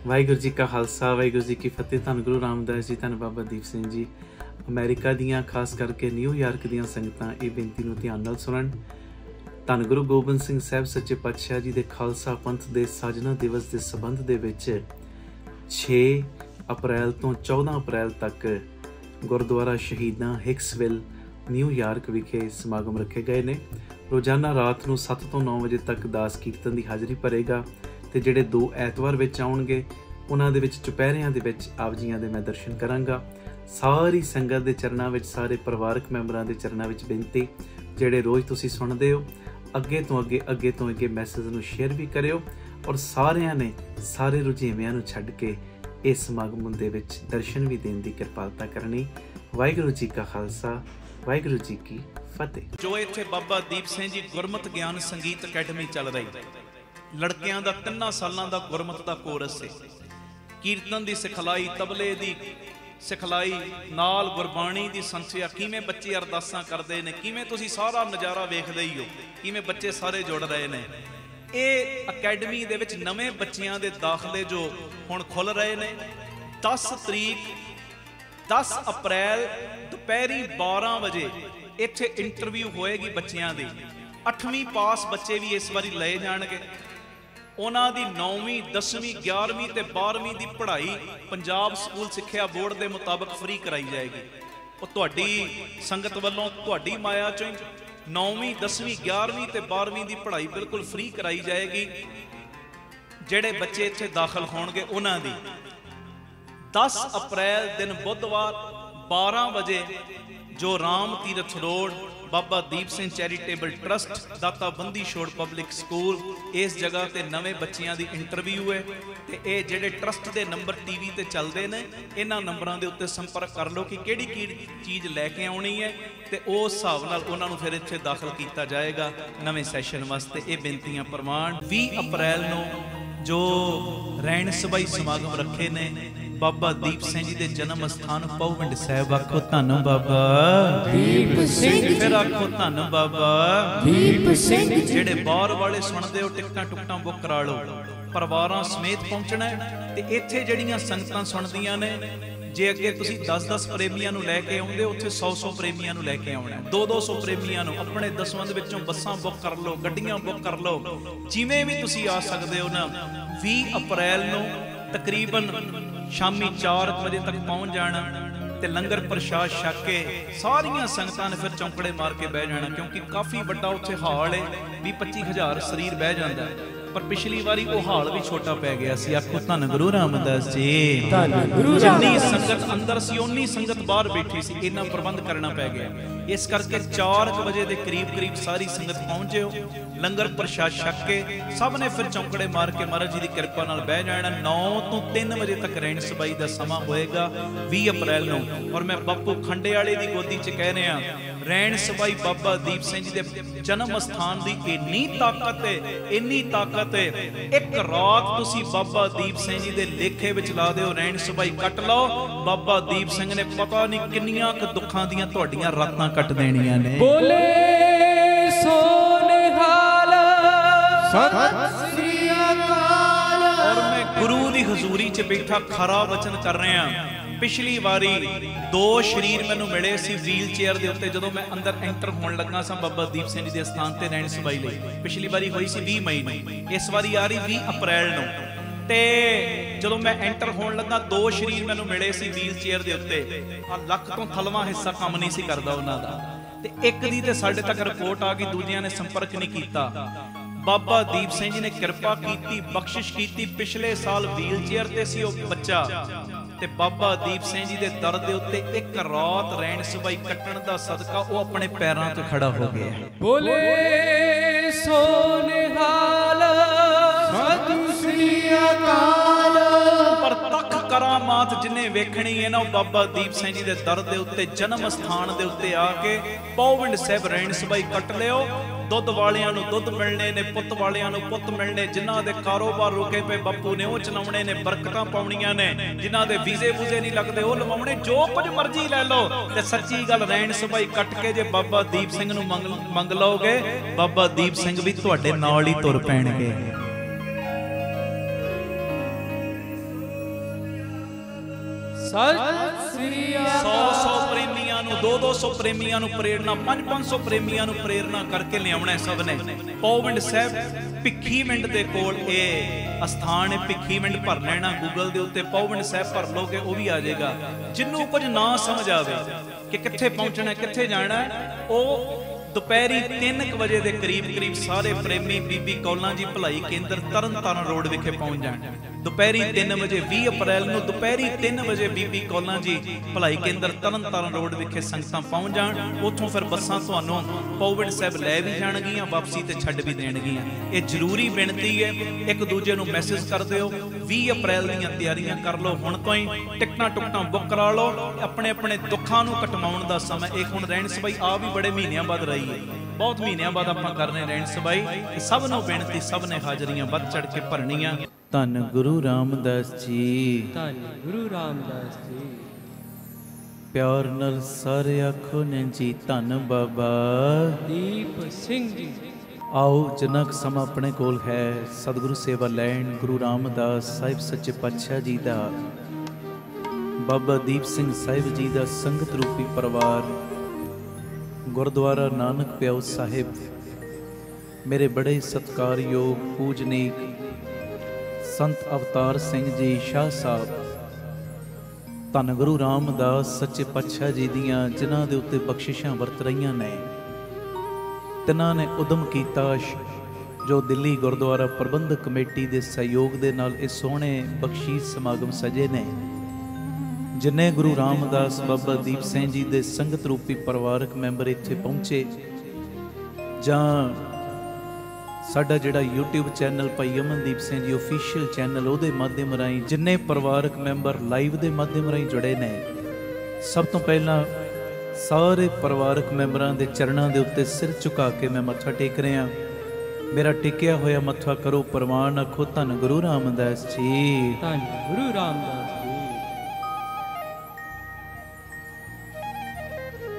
ਵਾਹਿਗੁਰੂ ਜੀ ਕਾ ਖਾਲਸਾ ਵਾਹਿਗੁਰੂ ਜੀ ਕੀ ਫਤਿਹ। ਧੰਨ ਗੁਰੂ ਰਾਮਦਾਸ ਜੀ, ਧੰਨ ਬਾਬਾ ਦੀਪ ਸਿੰਘ ਜੀ। ਅਮਰੀਕਾ ਦੀਆਂ ਖਾਸ ਕਰਕੇ ਨਿਊਯਾਰਕ ਦੀਆਂ ਸੰਗਤਾਂ ਇਹ ਬੇਨਤੀ ਨੂੰ ਧਿਆਨ ਨਾਲ ਸੁਣਨ। ਧੰਨ ਗੁਰੂ ਗੋਬਿੰਦ ਸਿੰਘ ਸਾਹਿਬ ਸੱਚੇ ਪਾਤਸ਼ਾਹ ਜੀ ਦੇ ਖਾਲਸਾ ਪੰਥ ਦੇ ਸਾਜਨਾ ਦਿਵਸ ਦੇ ਸੰਬੰਧ ਦੇ ਵਿੱਚ 6 ਅਪ੍ਰੈਲ ਤੋਂ 14 ਅਪ੍ਰੈਲ ਤੱਕ ਗੁਰਦੁਆਰਾ ਸ਼ਹੀਦਾਂ ਹਿਕਸਵਿਲ ਨਿਊਯਾਰਕ ਵਿਖੇ ਸਮਾਗਮ ਰੱਖੇ ਗਏ ਨੇ। ਰੋਜ਼ਾਨਾ ਰਾਤ ਨੂੰ 7 ਤੋਂ 9 ਵਜੇ ਤੱਕ ਦਾਸ ਕੀਰਤਨ ਦੀ ਹਾਜ਼ਰੀ ਭਰੇਗਾ ਤੇ ਜਿਹੜੇ 2 ਐਤਵਾਰ ਵਿੱਚ ਆਉਣਗੇ ਉਹਨਾਂ ਦੇ ਵਿੱਚ ਚੁਪਹਿਰਿਆਂ ਦੇ ਵਿੱਚ ਆਪ ਜੀਆਂ ਦੇ ਮੈਂ ਦਰਸ਼ਨ ਕਰਾਂਗਾ। ਸਾਰੀ ਸੰਗਤ ਦੇ ਚਰਨਾਂ ਵਿੱਚ, ਸਾਰੇ ਪਰਿਵਾਰਕ ਮੈਂਬਰਾਂ ਦੇ ਚਰਨਾਂ ਵਿੱਚ ਬੇਨਤੀ, ਜਿਹੜੇ ਰੋਜ਼ ਤੁਸੀਂ ਸੁਣਦੇ ਹੋ, ਅੱਗੇ ਤੋਂ ਅੱਗੇ ਮੈਸੇਜ ਨੂੰ ਸ਼ੇਅਰ ਵੀ ਕਰਿਓ ਔਰ ਸਾਰਿਆਂ ਨੇ ਸਾਰੇ ਰੁਝੇਵਿਆਂ ਨੂੰ ਛੱਡ ਕੇ ਇਸ ਸਮਾਗਮ ਦੇ ਵਿੱਚ ਦਰਸ਼ਨ ਵੀ ਦੇਣ ਦੀ ਕਿਰਪਾਲਤਾ ਕਰਨੀ। ਵਾਹਿਗੁਰੂ ਜੀ ਕਾ ਖਾਲਸਾ ਵਾਹਿਗੁਰੂ ਜੀ ਕੀ ਫਤਿਹ। ਜੋ ਇੱਥੇ ਬਾਬਾ ਦੀਪ ਸਿੰਘ ਜੀ ਗੁਰਮਤਿ ਗਿਆਨ ਸੰਗੀਤ ਅਕੈਡਮੀ ਚੱਲ ਰਹੀ, ਲੜਕਿਆਂ ਦਾ 3 ਸਾਲਾਂ ਦਾ ਗੁਰਮਤਿ ਦਾ ਕੋਰਸ ਹੈ। ਕੀਰਤਨ ਦੀ ਸਿਖਲਾਈ, ਤਬਲੇ ਦੀ ਸਿਖਲਾਈ ਨਾਲ ਗੁਰਬਾਣੀ ਦੀ ਸੰਥਿਆ, ਕਿਵੇਂ ਬੱਚੇ ਅਰਦਾਸਾਂ ਕਰਦੇ ਨੇ, ਕਿਵੇਂ ਤੁਸੀਂ ਸਾਰਾ ਨਜ਼ਾਰਾ ਵੇਖਦੇ ਹੀ ਹੋ, ਕਿਵੇਂ ਬੱਚੇ ਸਾਰੇ ਜੁੜ ਰਹੇ ਨੇ। ਇਹ ਅਕੈਡਮੀ ਦੇ ਵਿੱਚ ਨਵੇਂ ਬੱਚਿਆਂ ਦੇ ਦਾਖਲੇ ਜੋ ਹੁਣ ਖੁੱਲ ਰਹੇ ਨੇ। 10 ਅਪ੍ਰੈਲ ਦੁਪਹਿਰੀ 12 ਵਜੇ ਇੱਥੇ ਇੰਟਰਵਿਊ ਹੋਏਗੀ ਬੱਚਿਆਂ ਦੀ। 8ਵੀਂ ਪਾਸ ਬੱਚੇ ਵੀ ਇਸ ਵਾਰੀ ਲਏ ਜਾਣਗੇ। ਉਹਨਾਂ ਦੀ 9ਵੀਂ 10ਵੀਂ 11ਵੀਂ ਤੇ 12ਵੀਂ ਦੀ ਪੜ੍ਹਾਈ ਪੰਜਾਬ ਸਕੂਲ ਸਿੱਖਿਆ ਬੋਰਡ ਦੇ ਮੁਤਾਬਕ ਫ੍ਰੀ ਕਰਾਈ ਜਾਏਗੀ। ਉਹ ਤੁਹਾਡੀ ਸੰਗਤ ਵੱਲੋਂ, ਤੁਹਾਡੀ ਮਾਇਆ ਚੋਂ 9ਵੀਂ 10ਵੀਂ 11ਵੀਂ ਤੇ 12ਵੀਂ ਦੀ ਪੜ੍ਹਾਈ ਬਿਲਕੁਲ ਫ੍ਰੀ ਕਰਾਈ ਜਾਏਗੀ। ਜਿਹੜੇ ਬੱਚੇ ਇੱਥੇ ਦਾਖਲ ਹੋਣਗੇ ਉਹਨਾਂ ਦੀ 10 ਅਪ੍ਰੈਲ ਦਿਨ ਬੁੱਧਵਾਰ 12 ਵਜੇ ਜੋ Ram Tirath road Baba Deep Singh charitable trust ਦਾਤਾ ਬੰਦੀ ਛੋੜ ਪਬਲਿਕ ਸਕੂਲ, ਇਸ ਜਗ੍ਹਾ ਤੇ ਨਵੇਂ ਬੱਚਿਆਂ ਦੀ ਇੰਟਰਵਿਊ ਹੈ। ਤੇ ਇਹ ਜਿਹੜੇ ਟਰਸਟ ਦੇ ਨੰਬਰ ਟੀਵੀ ਤੇ ਚੱਲਦੇ ਨੇ, ਇਹਨਾਂ ਨੰਬਰਾਂ ਦੇ ਉੱਤੇ ਸੰਪਰਕ ਕਰ ਲਓ ਕਿ ਕਿਹੜੀ ਚੀਜ਼ ਲੈ ਕੇ ਆਉਣੀ ਹੈ ਤੇ ਉਸ ਹਿਸਾਬ ਨਾਲ ਉਹਨਾਂ ਨੂੰ ਫਿਰ ਇੱਥੇ ਦਾਖਲ ਕੀਤਾ ਜਾਏਗਾ ਨਵੇਂ ਸੈਸ਼ਨ ਵਾਸਤੇ। ਇਹ ਬੇਨਤੀਆਂ ਪ੍ਰਵਾਨ। 20 ਅਪ੍ਰੈਲ ਨੂੰ ਜੋ ਰਹਿਣ ਸਭਾਈ ਸਮਾਗਮ ਰੱਖੇ ਨੇ ਬਾਬਾ ਦੀਪ ਸਿੰਘ ਜੀ ਦੇ ਜਨਮ ਸਥਾਨ ਪਹੁਵਿੰਡ ਸਾਹਿਬ। ਆਖੋ ਧੰਨ ਬਾਬਾ ਦੀਪ ਸਿੰਘ। ਫਿਰ ਆਖੋ ਧੰਨ ਬਾਬਾ ਦੀਪ ਸਿੰਘ। ਜਿਹੜੇ ਬਾਹਰ ਵਾਲੇ ਸੁਣਦੇ ਹੋ, ਟਿਕਟਾਂ ਟੁਕਟਾਂ ਬੁੱਕ ਕਰਾ ਲਓ, ਪਰਿਵਾਰਾਂ ਸਮੇਤ ਪਹੁੰਚਣਾ। ਤੇ ਇੱਥੇ ਜਿਹੜੀਆਂ ਸੰਗਤਾਂ ਸੁਣਦੀਆਂ ਨੇ, ਜੇ ਅੱਗੇ ਤੁਸੀਂ 10-10 ਪ੍ਰੇਮੀਆਂ ਨੂੰ ਲੈ ਕੇ ਆਉਂਦੇ, ਉੱਥੇ 100-100 ਪ੍ਰੇਮੀਆਂ ਨੂੰ ਲੈ ਕੇ ਆਉਣਾ। 200-200 ਪ੍ਰੇਮੀਆਂ ਨੂੰ ਆਪਣੇ ਦਸਵੰਧ ਵਿੱਚੋਂ ਬੱਸਾਂ ਬੁੱਕ ਕਰ ਲਓ, ਗੱਡੀਆਂ ਬੁੱਕ ਕਰ ਲਓ, ਜਿਵੇਂ ਵੀ ਤੁਸੀਂ ਆ ਸਕਦੇ ਹੋ ਨਾ। 20 ਅਪ੍ਰੈਲ ਨੂੰ ਤਕਰੀਬਨ ਸ਼ਾਮੀ 4 ਵਜੇ ਤੱਕ ਪਹੁੰਚ ਜਾਣਾ ਤੇ ਲੰਗਰ ਪ੍ਰਸ਼ਾਦ ਛਕ ਕੇ ਸਾਰੀਆਂ ਸੰਗਤਾਂ ਨੇ ਫਿਰ ਚੌਂਕੜੇ ਮਾਰ ਕੇ ਬਹਿ ਜਾਣਾ, ਕਿਉਂਕਿ ਕਾਫੀ ਵੱਡਾ ਉੱਥੇ ਹਾਲ ਹੈ। 20-25 ਹਜ਼ਾਰ ਸਰੀਰ ਬਹਿ ਜਾਂਦਾ, ਪਰ ਪਿਛਲੀ ਵਾਰੀ ਉਹ ਹਾਲ ਵੀ ਛੋਟਾ ਪੈ ਗਿਆ ਸੀ। ਆਖੋ ਧੰਨ ਗੁਰੂ ਰਾਮਦਾਸ ਜੀ। ਜਿੰਨੀ ਸੰਗਤ ਅੰਦਰ ਸੀ ਓਨੀ ਸੰਗਤ ਬਾਹਰ ਬੈਠੀ ਸੀ, ਇਹਨਾਂ ਪ੍ਰਬੰਧ ਕਰਨਾ ਪੈ ਗਿਆ। ਇਸ ਕਰਕੇ 4 ਵਜੇ ਦੇ ਕਰੀਬ ਸਾਰੀ ਸੰਗਤ ਪਹੁੰਚਿਓ, ਲੰਗਰ ਪ੍ਰਸ਼ਾਦ ਛਕ ਕੇ ਸਭ ਨੇ ਫਿਰ ਚੌਂਕੜੇ ਮਾਰ ਕੇ ਮਹਾਰਾਜ ਜੀ ਦੀ ਕਿਰਪਾ ਨਾਲ ਬਹਿ ਜਾਣਾ। 9 ਤੋਂ 3 ਵਜੇ ਤੱਕ ਰਹਿਣ ਸਬਾਈ ਦਾ ਸਮਾਂ ਹੋਏਗਾ 20 ਅਪ੍ਰੈਲ ਨੂੰ। ਔਰ ਮੈਂ ਬਾਪੂ ਖੰਡੇ ਵਾਲੇ ਦੀ ਗੋਦੀ 'ਚ ਕਹਿ ਰਿਹਾ, ਰਹਿਣ ਸਬਾਈ ਬਾਬਾ ਦੀਪ ਸਿੰਘ ਜੀ ਦੇ ਜਨਮ ਸਥਾਨ ਦੀ ਇੰਨੀ ਤਾਕਤ ਹੈ, ਇੱਕ ਰਾਤ ਤੁਸੀਂ ਬਾਬਾ ਦੀਪ ਸਿੰਘ ਜੀ ਦੇ ਲੇਖੇ ਵਿੱਚ ਲਾ ਦਿਓ, ਰਹਿਣ ਸਬਾਈ ਕੱਟ ਲਓ, ਬਾਬਾ ਦੀਪ ਸਿੰਘ ਨੇ ਪਤਾ ਨਹੀਂ ਕਿੰਨੀਆਂ ਕੁ ਦੁੱਖਾਂ ਦੀਆਂ ਤੁਹਾਡੀਆਂ ਰਾਤਾਂ ਕੱਟ ਦੇਣੀਆਂ ਨੇ। ਬੋਲੇ ਸੋ ਨਿਹਾਲ ਸਤਿ ਸ੍ਰੀ ਅਕਾਲ। ਔਰ ਮੈਂ ਗੁਰੂ ਦੀ ਹਜ਼ੂਰੀ 'ਚ ਬੈਠਾ ਖਰਾ ਵਚਨ ਕਰ ਰਿਹਾ। ਪਿਛਲੀ ਵਾਰੀ 2 ਸਰੀਰ ਮੈਨੂੰ ਮਿਲੇ ਸੀ ਵੀਲ ਚੇਅਰ ਦੇ ਉੱਤੇ, ਜਦੋਂ ਮੈਂ ਅੰਦਰ ਐਂਟਰ ਹੋਣ ਲੱਗਾ ਸਾਂ ਬਾਬਾ ਦੀਪ ਸਿੰਘ ਜੀ ਦੇ ਸਥਾਨ ਤੇ ਰਹਿਣ ਸਬਾਈ ਲਈ। ਪਿਛਲੀ ਵਾਰੀ ਹੋਈ ਸੀ 20 ਮਈ ਨੂੰ, ਇਸ ਵਾਰੀ ਆ ਰਹੀ 20 ਅਪ੍ਰੈਲ ਨੂੰ। ਤੇ ਜਦੋਂ ਮੈਂ ਐਂਟਰ ਹੋਣ ਲੱਗਾ 2 ਸਰੀਰ ਮੈਨੂੰ ਮਿਲੇ ਸੀ ਵੀਲ ਚੇਅਰ ਦੇ ਉੱਤੇ। ਆ ਲੱਕ ਤੋਂ ਥਲਵਾਂ ਹਿੱਸਾ ਕੰਮ ਨਹੀਂ ਸੀ ਕਰਦਾ ਉਹਨਾਂ ਦਾ, ਤੇ ਇੱਕ ਦੀ ਤੇ ਸਾਡੇ ਤੱਕ ਰਿਪੋਰਟ ਆ ਗਈ, ਦੂਜਿਆਂ ਨੇ ਸੰਪਰਕ ਨਹੀਂ ਕੀਤਾ। ਬਾਬਾ ਦੀਪ ਸਿੰਘ ਜੀ ਨੇ ਕਿਰਪਾ ਕੀਤੀ, ਬਖਸ਼ਿਸ਼ ਕੀਤੀ। ਪਿਛਲੇ ਸਾਲ ਵੀਲ ਚੇਅਰ ਤੇ ਸੀ ਉਹ ਬੱਚਾ, ਤੇ ਬਾਬਾ ਦੀਪ ਸਿੰਘ ਜੀ ਦੇ ਦਰ ਦੇ ਉੱਤੇ ਇੱਕ ਰਾਤ ਰਹਿਣ ਸਬਾਈ ਕੱਟਣ ਦਾ ਸਦਕਾ ਉਹ ਆਪਣੇ ਪੈਰਾਂ ਤੇ ਖੜਾ ਹੋ ਗਿਆ। ਬੋਲੇ ਸੋ ਨਿਹਾਲ ਸਤਿ ਸ੍ਰੀ ਅਕਾਲ। ਪਰ ਤੱਕ ਕਰਾਮਾਤ ਜਿਨੇ ਵੇਖਣੀ ਹੈ ਨਾ, ਉਹ ਬਾਬਾ ਦੀਪ ਸਿੰਘ ਜੀ ਦੇ ਦਰ ਦੇ ਉੱਤੇ ਜਨਮ ਸਥਾਨ ਦੇ ਉੱਤੇ ਆ ਕੇ ਪਹੁਵਿੰਡ ਸਾਹਿਬ ਰਹਿਣ ਸਬਾਈ ਕੱਟ ਲਿਓ। ਦੁੱਧ ਵਾਲਿਆਂ ਨੂੰ ਦੁੱਧ ਮਿਲਣੇ ਨੇ, ਪੁੱਤ ਵਾਲਿਆਂ ਨੂੰ ਪੁੱਤ ਮਿਲਣੇ। ਜਿਨ੍ਹਾਂ ਦੇ ਕਾਰੋਬਾਰ ਰੁਕੇ ਪਏ ਬਾਪੂ ਨੇ ਉਹ ਚਲਾਉਣੇ ਨੇ, ਬਰਕਤਾਂ ਪਾਉਣੀਆਂ ਨੇ। ਜਿਨ੍ਹਾਂ ਦੇ ਵੀਜ਼ੇ ਵੂਜ਼ੇ ਨਹੀਂ ਲੱਗਦੇ ਉਹ ਲਵਾਉਣੇ। ਜੋ ਕੁਝ ਮਰਜ਼ੀ ਲੈ ਲਓ, ਤੇ ਸੱਚੀ ਗੱਲ ਰਹਿਣ ਸਬਾਈ ਕੱਟ ਕੇ ਜੇ ਬਾਬਾ ਦੀਪ ਸਿੰਘ ਨੂੰ ਮੰਗ ਲਓਗੇ, ਬਾਬਾ ਦੀਪ ਸਿੰਘ ਵੀ ਤੁਹਾਡੇ ਨਾਲ ਹੀ ਤੁਰ ਪੈਣਗੇ। 100 ਪ੍ਰੇਮੀਆਂ ਨੂੰ 200 ਪ੍ਰੇਮੀਆਂ ਨੂੰ ਪ੍ਰੇਰਨਾ 500 ਪ੍ਰੇਮੀਆਂ ਨੂੰ ਪ੍ਰੇਰਨਾ ਕਰਕੇ ਲਿਆਉਣਾ ਸਭ ਨੇ। ਪੌਵਿੰਡ ਸਾਹਿਬ ਭਿੱਖੀਵਿੰਡ ਦੇ ਕੋਲ ਇਹ ਅਸਥਾਨ ਹੈ। ਭਿੱਖੀਵਿੰਡ ਭਰ ਲੈਣਾ ਗੂਗਲ ਦੇ ਉੱਤੇ, ਪੌਵਿੰਡ ਸਾਹਿਬ ਭਰ ਲੋਗੇ ਉਹ ਵੀ ਆ ਜਾਏਗਾ। ਜਿਹਨੂੰ ਕੁਝ ਨਾ ਸਮਝ ਆਵੇ ਕਿ ਕਿੱਥੇ ਪਹੁੰਚਣਾ ਕਿੱਥੇ ਜਾਣਾ, ਉਹ ਦੁਪਹਿਰੀ 3 ਵਜੇ ਦੇ ਕਰੀਬ ਸਾਰੇ ਪ੍ਰੇਮੀ ਬੀਬੀ ਕੌਲਾਂ ਜੀ ਭਲਾਈ ਕੇਂਦਰ ਤਰਨਤਾਰਨ ਰੋਡ ਵਿਖੇ ਪਹੁੰਚ ਜਾਣ। ਦੁਪਹਿਰੀ 3 ਵਜੇ 20 ਅਪ੍ਰੈਲ ਨੂੰ ਦੁਪਹਿਰੀ 3 ਵਜੇ ਬੀਬੀ ਕੌਲਾਂ ਜੀ ਭਲਾਈ ਕੇਂਦਰ ਤਰਨਤਾਰਨ ਰੋਡ ਵਿਖੇ ਸੰਗਤਾਂ ਪਹੁੰਚ ਜਾਣ। ਉੱਥੋਂ ਫਿਰ ਬੱਸਾਂ ਤੁਹਾਨੂੰ ਪੌਵਿੰਡ ਸਾਹਿਬ ਲੈ ਵੀ ਜਾਣਗੀਆਂ, ਵਾਪਸੀ ਤੇ ਛੱਡ ਵੀ ਦੇਣਗੀਆਂ। ਇਹ ਜ਼ਰੂਰੀ ਬੇਨਤੀ ਹੈ, ਇੱਕ ਦੂਜੇ ਨੂੰ ਮੈਸੇਜ ਕਰ ਦਿਓ। 20 ਅਪ੍ਰੈਲ ਦੀਆਂ ਤਿਆਰੀਆਂ ਕਰ ਲਓ ਹੁਣ ਤੋਂ ਹੀ, ਟਿਕਟਾਂ ਟੁਕਟਾਂ ਬੁੱਕ ਕਰਾ ਲਓ। ਆਪਣੇ ਆਪਣੇ ਦੁੱਖਾਂ ਨੂੰ ਕਟਵਾਉਣ ਦਾ ਸਮਾਂ ਇਹ ਹੁਣ ਰਹਿਣ ਸਬਾਈ ਆ ਵੀ ਬੜੇ ਮਹੀਨਿਆਂ ਬਾਅਦ ਰਹੀ ਹੈ, ਬਹੁਤ ਮਹੀਨਿਆਂ ਬਾਅਦ ਆਪਾਂ ਕਰਨੇ ਰਹਿਣ ਸਬਾਈ। ਸਭ ਨੂੰ ਬੇਨਤੀ, ਸਭ ਨੇ ਹਾਜ਼ਰੀਆਂ ਵੱਧ ਚੜ ਕੇ ਭਰਨੀਆਂ। ਧੰਨ ਗੁਰੂ ਰਾਮਦਾਸ ਜੀ, ਧੰਨ ਗੁਰੂ ਰਾਮਦਾਸ ਜੀ। ਪਿਆਰ ਨਾਲ ਸਾਰੇ ਆਖੋ ਨੇ ਜੀ ਧੰਨ ਬਾਬਾ ਦੀਪ ਸਿੰਘ ਜੀ। ਆਓ ਜਿੰਨਾ ਕੁ ਸਮਾਂ ਆਪਣੇ ਕੋਲ ਹੈ ਸਤਿਗੁਰੂ ਸੇਵਾ ਲੈਣ ਗੁਰੂ ਰਾਮਦਾਸ ਸਾਹਿਬ ਸੱਚੇ ਪਾਤਸ਼ਾਹ ਜੀ ਦਾ, ਬਾਬਾ ਦੀਪ ਸਿੰਘ ਸਾਹਿਬ ਜੀ ਦਾ ਸੰਗਤ ਰੂਪੀ ਪਰਿਵਾਰ, ਗੁਰਦੁਆਰਾ ਨਾਨਕ ਪਿਆਉ ਸਾਹਿਬ, ਮੇਰੇ ਬੜੇ ਸਤਿਕਾਰਯੋਗ ਪੂਜਨੀਕ ਸੰਤ ਅਵਤਾਰ ਸਿੰਘ ਜੀ ਸ਼ਾਹ ਸਾਹਿਬ, ਧੰਨ ਗੁਰੂ ਰਾਮਦਾਸ ਸੱਚੇ ਪਾਤਸ਼ਾਹ ਜੀ ਦੀਆਂ ਜਿਨ੍ਹਾਂ ਦੇ ਉੱਤੇ ਬਖਸ਼ਿਸ਼ਾਂ ਵਰਤ ਰਹੀਆਂ ਨੇ, ਤਿਨਾਂ ਨੇ ਉਦਮ ਕੀਤਾ ਜੋ ਦਿੱਲੀ ਗੁਰਦੁਆਰਾ ਪ੍ਰਬੰਧਕ ਕਮੇਟੀ ਦੇ ਸਹਿਯੋਗ ਦੇ ਨਾਲ ਇਹ ਸੋਹਣੇ ਬਖਸ਼ੀਸ਼ ਸਮਾਗਮ ਸਜੇ ਨੇ। ਜਿੰਨੇ ਗੁਰੂ ਰਾਮਦਾਸ ਬਾਬਾ ਦੀਪ ਸਿੰਘ ਜੀ ਦੇ ਸੰਗਤ ਰੂਪੀ ਪਰਿਵਾਰਕ ਮੈਂਬਰ ਇੱਥੇ ਪਹੁੰਚੇ, ਜਾਂ ਸਾਡਾ ਜਿਹੜਾ YouTube ਚੈਨਲ ਭਾਈ ਅਮਨਦੀਪ ਸਿੰਘ ਜੀ ਆਫੀਸ਼ੀਅਲ ਚੈਨਲ, ਉਹਦੇ ਮਾਧਿਅਮ ਰਾਹੀਂ ਜਿੰਨੇ ਪਰਿਵਾਰਕ ਮੈਂਬਰ ਲਾਈਵ ਦੇ ਮਾਧਿਅਮ ਰਾਹੀਂ ਜੁੜੇ ਨੇ, ਸਭ ਤੋਂ ਪਹਿਲਾਂ ਸਾਰੇ ਪਰਿਵਾਰਕ ਮੈਂਬਰਾਂ ਦੇ ਚਰਨਾਂ ਦੇ ਉੱਤੇ ਸਿਰ ਝੁਕਾ ਕੇ ਮੈਂ ਮੱਥਾ ਟੇਕ ਰਿਹਾ। ਮੇਰਾ ਟੇਕਿਆ ਹੋਇਆ ਮੱਥਾ ਕਰੋ ਪ੍ਰਵਾਨ, ਆਖੋ ਧੰਨ ਗੁਰੂ ਰਾਮਦਾਸ ਜੀ, ਧੰਨ ਗੁਰੂ ਰਾਮਦਾਸ ਜੀ।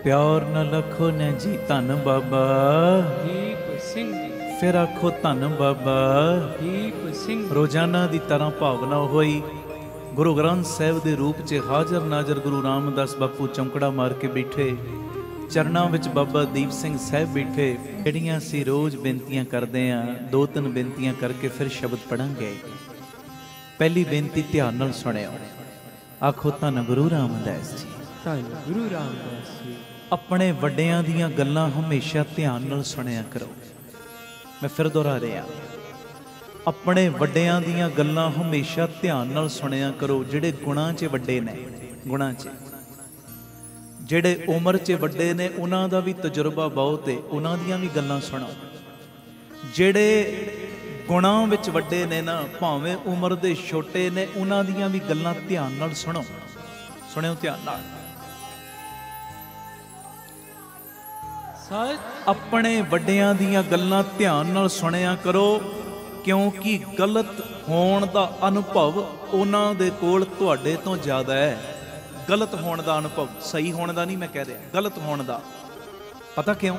ਪਿਆਰ ਨਾਲ ਆਖੋ ਨੇ ਜੀ ਧੰਨ ਬਾਬਾ ਦੀਪ ਸਿੰਘ ਜੀ। ਫਿਰ ਆਖੋ ਧੰਨ ਬਾਬਾ ਦੀਪ ਸਿੰਘ। ਰੋਜ਼ਾਨਾ ਦੀ ਤਰ੍ਹਾਂ ਭਾਵਨਾ ਹੋਈ ਗੁਰੂ ਗ੍ਰੰਥ ਸਾਹਿਬ ਦੇ ਰੂਪ 'ਚ ਹਾਜ਼ਰ ਨਾਜ਼ਰ ਗੁਰੂ ਰਾਮਦਾਸ ਬਾਪੂ ਚੌਂਕੜਾ ਮਾਰ ਕੇ ਬੈਠੇ, ਚਰਨਾਂ ਵਿੱਚ ਬਾਬਾ ਦੀਪ ਸਿੰਘ ਸਾਹਿਬ ਬੈਠੇ। ਜਿਹੜੀਆਂ ਅਸੀਂ ਰੋਜ਼ ਬੇਨਤੀਆਂ ਕਰਦੇ ਹਾਂ, 2-3 ਬੇਨਤੀਆਂ ਕਰਕੇ ਫਿਰ ਸ਼ਬਦ ਪੜਾਂਗੇ। ਪਹਿਲੀ ਬੇਨਤੀ ਧਿਆਨ ਨਾਲ ਸੁਣਿਓ, ਆਖੋ ਧੰਨ ਗੁਰੂ ਰਾਮਦਾਸ ਜੀ, ਧੰਨ ਗੁਰੂ ਰਾਮਦਾਸ ਜੀ। ਆਪਣੇ ਵੱਡਿਆਂ ਦੀਆਂ ਗੱਲਾਂ ਹਮੇਸ਼ਾ ਧਿਆਨ ਨਾਲ ਸੁਣਿਆ ਕਰੋ। ਮੈਂ ਫਿਰ ਦੁਹਰਾ ਰਿਹਾ, ਆਪਣੇ ਵੱਡਿਆਂ ਦੀਆਂ ਗੱਲਾਂ ਹਮੇਸ਼ਾ ਧਿਆਨ ਨਾਲ ਸੁਣਿਆ ਕਰੋ। ਜਿਹੜੇ ਗੁਣਾਂ 'ਚ ਵੱਡੇ ਨੇ, ਗੁਣਾਂ 'ਚ ਜਿਹੜੇ ਉਮਰ 'ਚ ਵੱਡੇ ਨੇ, ਉਹਨਾਂ ਦਾ ਵੀ ਤਜਰਬਾ ਬਹੁਤ ਹੈ, ਉਹਨਾਂ ਦੀਆਂ ਵੀ ਗੱਲਾਂ ਸੁਣੋ। ਜਿਹੜੇ ਗੁਣਾਂ ਵਿੱਚ ਵੱਡੇ ਨੇ ਨਾ, ਭਾਵੇਂ ਉਮਰ ਦੇ ਛੋਟੇ ਨੇ, ਉਹਨਾਂ ਦੀਆਂ ਵੀ ਗੱਲਾਂ ਧਿਆਨ ਨਾਲ ਸੁਣੋ। ਸੁਣਿਓ ਧਿਆਨ ਨਾਲ। ਆਪਣੇ ਵੱਡਿਆਂ ਦੀਆਂ ਗੱਲਾਂ ਧਿਆਨ ਨਾਲ ਸੁਣਿਆ ਕਰੋ, ਕਿਉਂਕਿ ਗਲਤ ਹੋਣ ਦਾ ਅਨੁਭਵ ਉਹਨਾਂ ਦੇ ਕੋਲ ਤੁਹਾਡੇ ਤੋਂ ਜ਼ਿਆਦਾ ਹੈ। ਗਲਤ ਹੋਣ ਦਾ ਅਨੁਭਵ, ਸਹੀ ਹੋਣ ਦਾ ਨਹੀਂ ਮੈਂ ਕਹਿ ਰਿਹਾ, ਗਲਤ ਹੋਣ ਦਾ। ਪਤਾ ਕਿਉਂ?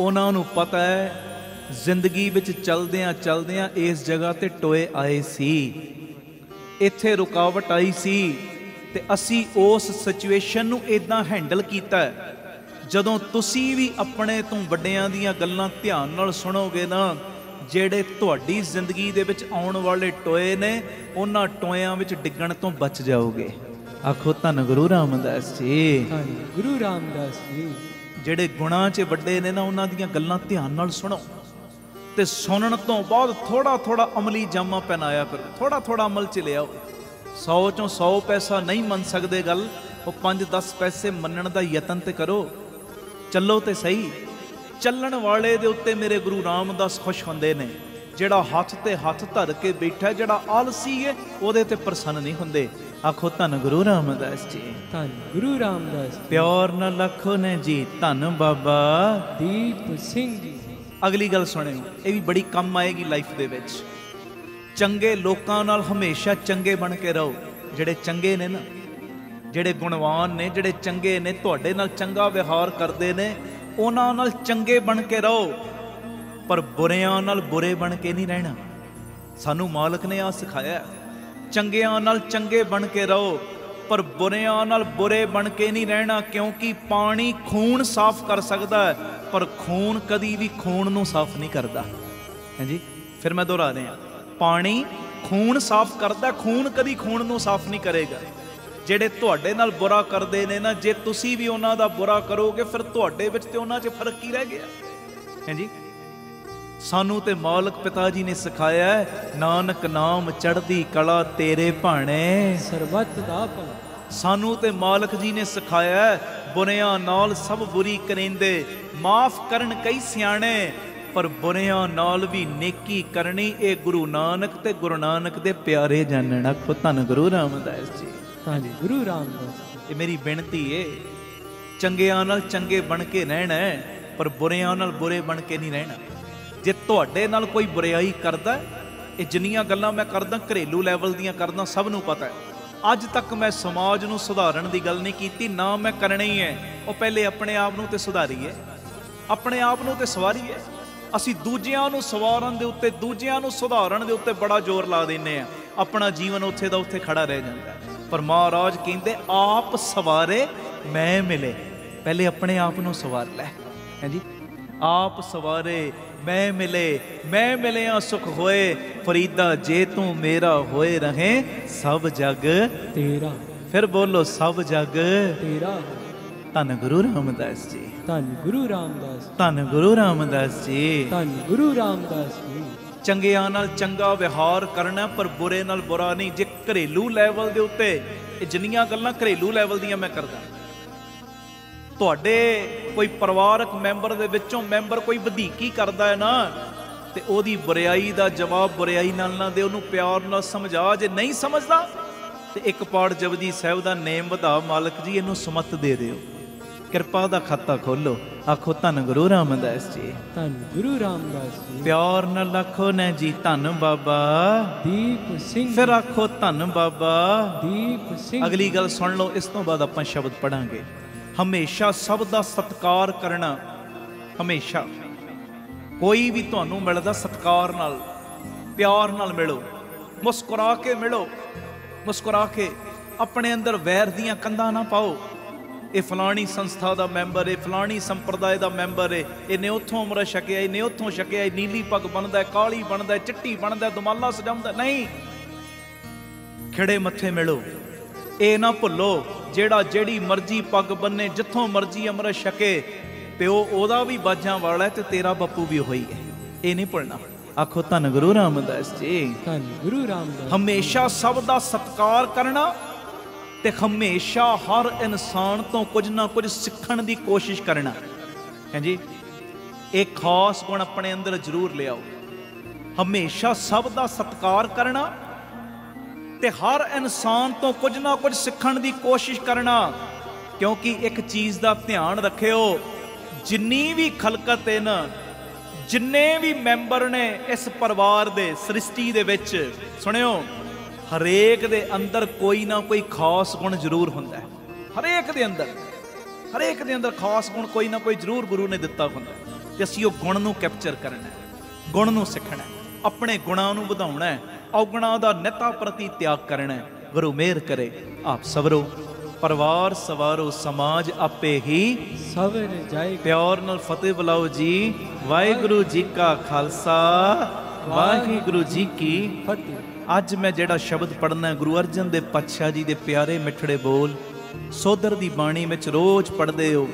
ਉਹਨਾਂ ਨੂੰ ਪਤਾ ਹੈ ਜ਼ਿੰਦਗੀ ਵਿੱਚ ਚਲਦਿਆਂ ਚਲਦਿਆਂ ਇਸ ਜਗ੍ਹਾ ਤੇ ਟੋਏ ਆਏ ਸੀ, ਇੱਥੇ ਰੁਕਾਵਟ ਆਈ ਸੀ, ਤੇ ਅਸੀਂ ਉਸ ਸਿਚੁਏਸ਼ਨ ਨੂੰ ਇਦਾਂ ਹੈਂਡਲ ਕੀਤਾ। ਜਦੋਂ ਤੁਸੀਂ ਵੀ ਆਪਣੇ ਤੋਂ ਵੱਡਿਆਂ ਦੀਆਂ ਗੱਲਾਂ ਧਿਆਨ ਨਾਲ ਸੁਣੋਗੇ ਨਾ, ਜਿਹੜੇ ਤੁਹਾਡੀ ਜ਼ਿੰਦਗੀ ਦੇ ਵਿੱਚ ਆਉਣ ਵਾਲੇ ਟੋਏ ਨੇ, ਉਹਨਾਂ ਟੋਇਆਂ ਵਿੱਚ ਡਿੱਗਣ ਤੋਂ ਬਚ ਜਾਓਗੇ। ਆਖੋ ਧੰਨ ਗੁਰੂ ਰਾਮਦਾਸ ਜੀ, ਧੰਨ ਗੁਰੂ ਰਾਮਦਾਸ ਜੀ। ਜਿਹੜੇ ਗੁਣਾਂ 'ਚ ਵੱਡੇ ਨੇ ਨਾ, ਉਹਨਾਂ ਦੀਆਂ ਗੱਲਾਂ ਧਿਆਨ ਨਾਲ ਸੁਣੋ, ਤੇ ਸੁਣਨ ਤੋਂ ਬਾਅਦ ਥੋੜਾ ਥੋੜਾ ਅਮਲੀ ਜਾਮਾ ਪਹਿਨਾਇਆ ਕਰੋ, ਥੋੜਾ ਥੋੜਾ ਅਮਲ 'ਚ ਲਿਆਓ। 100 ਚੋਂ 100 ਪੈਸਾ ਨਹੀਂ ਮੰਨ ਸਕਦੇ ਗੱਲ, ਉਹ 5-10 ਪੈਸੇ ਮੰਨਣ ਦਾ ਯਤਨ ਤੇ ਕਰੋ। ਚੱਲੋ ਤੇ ਸਹੀ। ਚੱਲਣ ਵਾਲੇ ਦੇ ਉੱਤੇ ਮੇਰੇ ਗੁਰੂ ਰਾਮਦਾਸ ਖੁਸ਼ ਹੁੰਦੇ ਨੇ। ਜਿਹੜਾ ਹੱਥ ਤੇ ਹੱਥ ਧਰ ਕੇ ਬੈਠਾ, ਜਿਹੜਾ ਆਲਸੀ ਹੈ, ਉਹਦੇ ਤੇ ਪ੍ਰਸੰਨ ਨਹੀਂ ਹੁੰਦੇ। ਆਖੋ ਧੰਨ ਗੁਰੂ ਰਾਮਦਾਸ ਜੀ, ਧੰਨ ਗੁਰੂ ਰਾਮਦਾਸ। ਪਿਆਰ ਨਾਲ ਆਖੋ ਨੇ ਜੀ ਧੰਨ ਬਾਬਾ ਦੀਪ ਸਿੰਘ ਜੀ। ਅਗਲੀ ਗੱਲ ਸੁਣਿਓ, ਇਹ ਵੀ ਬੜੀ ਕੰਮ ਆਏਗੀ ਲਾਈਫ ਦੇ ਵਿੱਚ। ਚੰਗੇ ਲੋਕਾਂ ਨਾਲ ਹਮੇਸ਼ਾ ਚੰਗੇ ਬਣ ਕੇ ਰਹੋ। ਜਿਹੜੇ ਚੰਗੇ ਨੇ ਨਾ, ਜਿਹੜੇ ਗੁਣਵਾਨ ਨੇ, ਜਿਹੜੇ ਚੰਗੇ ਨੇ, ਤੁਹਾਡੇ ਨਾਲ ਚੰਗਾ ਵਿਹਾਰ ਕਰਦੇ ਨੇ, ਉਹਨਾਂ ਨਾਲ ਚੰਗੇ ਬਣ ਕੇ ਰਹੋ। ਪਰ ਬੁਰਿਆਂ ਨਾਲ ਬੁਰੇ ਬਣ ਕੇ ਨਹੀਂ ਰਹਿਣਾ। ਸਾਨੂੰ ਮਾਲਕ ਨੇ ਆ ਸਿਖਾਇਆ, ਚੰਗਿਆਂ ਨਾਲ ਚੰਗੇ ਬਣ ਕੇ ਰਹੋ। पर बुरियां नाल बुरे बन के नहीं रहना, क्योंकि पानी खून साफ कर सकता है पर खून कदी भी खून नूं साफ नहीं करता है जी। फिर मैं दोहरा रहा, पानी खून साफ करता, खून कदी खून नूं साफ नहीं करेगा। ਜਿਹੜੇ ਤੁਹਾਡੇ ਨਾਲ बुरा ਕਰਦੇ ਨੇ ਨਾ, ਜੇ ਤੁਸੀਂ ਵੀ ਉਹਨਾਂ ਦਾ बुरा ਕਰੋਗੇ ਫਿਰ ਤੁਹਾਡੇ ਵਿੱਚ ਤੇ ਉਹਨਾਂ 'ਚ ਫਰਕ ਕੀ ਰਹਿ ਗਿਆ ਹੈ ਜੀ। ਸਾਨੂੰ ਤੇ ਮਾਲਕ ਪਿਤਾ ਜੀ ਨੇ ਸਿਖਾਇਆ, ਨਾਨਕ ਨਾਮ ਚੜ੍ਹਦੀ ਕਲਾ ਤੇਰੇ ਭਾਣੇ ਸਰਬੱਤ ਦਾ ਭਲਾ। ਸਾਨੂੰ ਤੇ ਮਾਲਕ ਜੀ ਨੇ ਸਿਖਾਇਆ, ਬੁਰਿਆਂ ਨਾਲ ਸਭ ਬੁਰੀ ਕਰਿੰਦੇ, ਮਾਫ ਕਰਨ ਕਈ ਸਿਆਣੇ, ਪਰ ਬੁਰਿਆਂ ਨਾਲ ਵੀ ਨੇਕੀ ਕਰਨੀ, ਇਹ ਗੁਰੂ ਨਾਨਕ ਤੇ ਗੁਰੂ ਨਾਨਕ ਦੇ ਪਿਆਰੇ ਜਾਣਨ। ਆਖੋ ਧੰਨ ਗੁਰੂ ਰਾਮਦਾਸ ਜੀ, ਧੰਨ ਗੁਰੂ ਰਾਮਦਾਸ। ਇਹ ਮੇਰੀ ਬੇਨਤੀ ਏ, ਚੰਗਿਆਂ ਨਾਲ ਚੰਗੇ ਬਣ ਕੇ ਰਹਿਣਾ, ਪਰ ਬੁਰਿਆਂ ਨਾਲ ਬੁਰੇ ਬਣ ਕੇ ਨਹੀਂ ਰਹਿਣਾ। ਜੇ ਤੁਹਾਡੇ ਨਾਲ ਕੋਈ ਬੁਰਾਈ ਕਰਦਾ, ਇਹ ਜਿੰਨੀਆਂ ਗੱਲਾਂ ਮੈਂ ਕਰਦਾ ਘਰੇਲੂ ਲੈਵਲ ਦੀਆਂ ਕਰਦਾ, ਸਭ ਨੂੰ ਪਤਾ ਹੈ। ਅੱਜ ਤੱਕ ਮੈਂ ਸਮਾਜ ਨੂੰ ਸੁਧਾਰਨ ਦੀ ਗੱਲ ਨਹੀਂ ਕੀਤੀ, ਨਾ ਮੈਂ ਕਰਨੀ ਹੈ। ਉਹ ਪਹਿਲੇ ਆਪਣੇ ਆਪ ਨੂੰ ਤੇ ਸੁਧਾਰੀਏ, ਆਪਣੇ ਆਪ ਨੂੰ ਤੇ ਸਵਾਰੀਏ। ਅਸੀਂ ਦੂਜਿਆਂ ਨੂੰ ਸਵਾਰਨ ਦੇ ਉੱਤੇ, ਦੂਜਿਆਂ ਨੂੰ ਸੁਧਾਰਨ ਦੇ ਉੱਤੇ ਬੜਾ ਜ਼ੋਰ ਲਾ ਦਿੰਦੇ ਆ, ਆਪਣਾ ਜੀਵਨ ਉੱਥੇ ਦਾ ਉੱਥੇ ਖੜਾ ਰਹਿ ਜਾਂਦਾ। ਪਰ ਮਹਾਰਾਜ ਕਹਿੰਦੇ, ਆਪ ਸਵਾਰੇ ਮੈਂ ਮਿਲੇ। ਪਹਿਲੇ ਆਪਣੇ ਆਪ ਨੂੰ ਸਵਾਰ ਲੈ ਹੈ ਜੀ। ਆਪ ਸਵਾਰੇ ਮੈਂ ਮਿਲੇ, ਮੈਂ ਮਿਲਿਆ ਸੁਖ ਹੋਏ, ਫਰੀਦਾ ਜੇ ਤੂੰ ਮੇਰਾ ਹੋਏ ਰਹੇ, ਸਭ ਜਗ ਤੇਰਾ। ਫਿਰ ਬੋਲੋ, ਸਭ ਜਗ ਤੇਰਾ। ਧੰਨ ਗੁਰੂ ਰਾਮਦਾਸ ਜੀ, ਧੰਨ ਗੁਰੂ ਰਾਮਦਾਸ, ਧੰਨ ਗੁਰੂ ਰਾਮਦਾਸ ਜੀ, ਧੰਨ ਗੁਰੂ ਰਾਮਦਾਸ ਜੀ। ਚੰਗਿਆਂ ਨਾਲ ਚੰਗਾ ਵਿਹਾਰ ਕਰਨਾ, ਪਰ ਬੁਰੇ ਨਾਲ ਬੁਰਾ ਨਹੀਂ। ਜੇ ਘਰੇਲੂ ਲੈਵਲ ਦੇ ਉੱਤੇ, ਇਹ ਜਿੰਨੀਆਂ ਗੱਲਾਂ ਘਰੇਲੂ ਲੈਵਲ ਦੀਆਂ ਮੈਂ ਕਰਦਾ, ਤੁਹਾਡੇ ਕੋਈ ਪਰਿਵਾਰਕ ਮੈਂਬਰ ਦੇ ਵਿੱਚੋਂ ਮੈਂਬਰ ਕੋਈ ਵਧੀਕੀ ਕਰਦਾ ਹੈ ਨਾ, ਤੇ ਉਹਦੀ ਬੁਰਾਈ ਦਾ ਜਵਾਬ ਬੁਰਾਈ ਨਾਲ ਨਾ ਦੇ, ਉਹਨੂੰ ਪਿਆਰ ਨਾਲ ਸਮਝਾ। ਜੇ ਨਹੀਂ ਸਮਝਦਾ ਤੇ ਇੱਕ ਪਾਠ ਜਪਜੀ ਸਾਹਿਬ ਦਾ ਨੇਮ ਵਧਾ, ਮਾਲਕ ਜੀ ਇਹਨੂੰ ਸੁਮਤ ਦੇ ਦਿਓ, ਕਿਰਪਾ ਦਾ ਖਾਤਾ ਖੋਲੋ। ਆਖੋ ਧੰਨ ਗੁਰੂ ਰਾਮਦਾਸ ਜੀ, ਧੰਨ ਗੁਰੂ ਰਾਮਦਾਸ ਜੀ। ਪਿਆਰ ਨਾਲ ਆਖੋ ਨਾ ਜੀ, ਧੰਨ ਬਾਬਾ ਦੀਪ ਸਿੰਘ। ਫਿਰ ਆਖੋ ਧੰਨ ਬਾਬਾ ਦੀਪ ਸਿੰਘ। ਅਗਲੀ ਗੱਲ ਸੁਣ ਲਓ, ਇਸ ਤੋਂ ਬਾਅਦ ਆਪਾਂ ਸ਼ਬਦ ਪੜਾਂਗੇ। ਹਮੇਸ਼ਾ ਸਭ ਦਾ ਸਤਿਕਾਰ ਕਰਨਾ, ਹਮੇਸ਼ਾ ਕੋਈ ਵੀ ਤੁਹਾਨੂੰ ਮਿਲਦਾ ਸਤਿਕਾਰ ਨਾਲ, ਪਿਆਰ ਨਾਲ ਮਿਲੋ, ਮੁਸਕਰਾ ਕੇ ਮਿਲੋ, ਮੁਸਕਰਾ ਕੇ। ਆਪਣੇ ਅੰਦਰ ਵੈਰ ਦੀਆਂ ਕੰਧਾਂ ਨਾ ਪਾਓ, ਇਹ ਫਲਾਣੀ ਸੰਸਥਾ ਦਾ ਮੈਂਬਰ, ਇਹ ਫਲਾਣੀ ਸੰਪਰਦਾਇ ਦਾ ਮੈਂਬਰ ਹੈ, ਇਹਨੇ ਉੱਥੋਂ ਅੰਮ੍ਰਿਤ ਛਕਿਆ, ਇਹਨੇ ਉੱਥੋਂ ਛਕਿਆ, ਇਹ ਨੀਲੀ ਪੱਗ ਬਣਦਾ, ਕਾਲੀ ਬਣਦਾ, ਚਿੱਟੀ ਬਣਦਾ, ਦੁਮਾਲਾ ਸਜਾਉਂਦਾ। ਨਹੀਂ, ਖਿੜੇ ਮੱਥੇ ਮਿਲੋ। ਇਹ ਨਾ ਭੁੱਲੋ, ਜਿਹੜਾ ਜਿਹੜੀ ਮਰਜ਼ੀ ਪੱਗ ਬੰਨੇ, ਜਿੱਥੋਂ ਮਰਜ਼ੀ ਅੰਮ੍ਰਿਤ ਛਕੇ, ਪਿਓ ਉਹਦਾ ਵੀ ਬਾਜਾਂ ਵਾਲਾ ਤੇ ਤੇਰਾ ਬਾਪੂ ਵੀ ਉਹੀ ਹੈ, ਇਹ ਨਹੀਂ ਭੁੱਲਣਾ। ਆਖੋ ਧੰਨ ਗੁਰੂ ਰਾਮਦਾਸ ਜੀ, ਧੰਨ ਗੁਰੂ ਰਾਮਦਾਸ। ਹਮੇਸ਼ਾ ਸਭ ਦਾ ਸਤਿਕਾਰ ਕਰਨਾ, ਤੇ ਹਮੇਸ਼ਾ ਹਰ ਇਨਸਾਨ ਤੋਂ ਕੁਝ ਨਾ ਕੁਝ ਸਿੱਖਣ ਦੀ ਕੋਸ਼ਿਸ਼ ਕਰਨਾ ਹੈ ਜੀ। ਇਹ ਖਾਸ ਗੁਣ ਆਪਣੇ ਅੰਦਰ ਜ਼ਰੂਰ ਲਿਆਓ। ਹਮੇਸ਼ਾ ਸਭ ਦਾ ਸਤਿਕਾਰ ਕਰਨਾ ਤੇ ਹਰ ਇਨਸਾਨ ਤੋਂ ਕੁਝ ਨਾ ਕੁਝ ਸਿੱਖਣ ਦੀ ਕੋਸ਼ਿਸ਼ ਕਰਨਾ। ਕਿਉਂਕਿ ਇੱਕ ਚੀਜ਼ ਦਾ ਧਿਆਨ ਰੱਖਿਓ, ਜਿੰਨੀ ਵੀ ਖਲਕਤ ਹੈ ਨਾ, ਜਿੰਨੇ ਵੀ ਮੈਂਬਰ ਨੇ ਇਸ ਪਰਿਵਾਰ ਦੇ, ਸ੍ਰਿਸ਼ਟੀ ਦੇ ਵਿੱਚ, ਸੁਣਿਓ, ਹਰੇਕ ਦੇ ਅੰਦਰ ਕੋਈ ਨਾ ਕੋਈ ਖਾਸ ਗੁਣ ਜ਼ਰੂਰ ਹੁੰਦਾ ਹੈ। ਹਰੇਕ ਦੇ ਅੰਦਰ, ਹਰੇਕ ਦੇ ਅੰਦਰ ਖਾਸ ਗੁਣ ਕੋਈ ਨਾ ਕੋਈ ਜ਼ਰੂਰ ਗੁਰੂ ਨੇ ਦਿੱਤਾ ਹੁੰਦਾ, ਤੇ ਅਸੀਂ ਉਹ ਗੁਣ ਨੂੰ ਕੈਪਚਰ ਕਰਨਾ, ਗੁਣ ਨੂੰ ਸਿੱਖਣਾ, ਆਪਣੇ ਗੁਣਾਂ ਨੂੰ ਵਧਾਉਣਾ, ਔਗੁਣਾਂ ਦਾ ਨਿਤਾ ਪ੍ਰਤੀ ਤਿਆਗ ਕਰਨਾ। ਗੁਰੂ ਮਿਹਰ ਕਰੇ, ਆਪ ਸਵਰੋ, ਪਰਿਵਾਰ ਸਵਾਰੋ, ਸਮਾਜ ਆਪੇ ਹੀ ਸਵਰ ਜਾਏ। ਪਿਆਰ ਨਾਲ ਫਤਿਹ ਬੁਲਾਓ ਜੀ। ਵਾਹਿਗੁਰੂ ਜੀ ਕਾ ਖਾਲਸਾ, ਵਾਹਿਗੁਰੂ ਜੀ ਕੀ ਫਤਿਹ। ਅੱਜ ਮੈਂ ਜਿਹੜਾ ਸ਼ਬਦ ਪੜ੍ਹਨਾ, ਗੁਰੂ ਅਰਜਨ ਦੇਵ ਪਾਤਸ਼ਾਹ ਜੀ ਦੇ ਪਿਆਰੇ ਮਿੱਠੜੇ ਬੋਲ, ਸੋਦਰ ਦੀ ਬਾਣੀ ਵਿੱਚ ਰੋਜ਼ ਪੜ੍ਹਦੇ ਹੋ।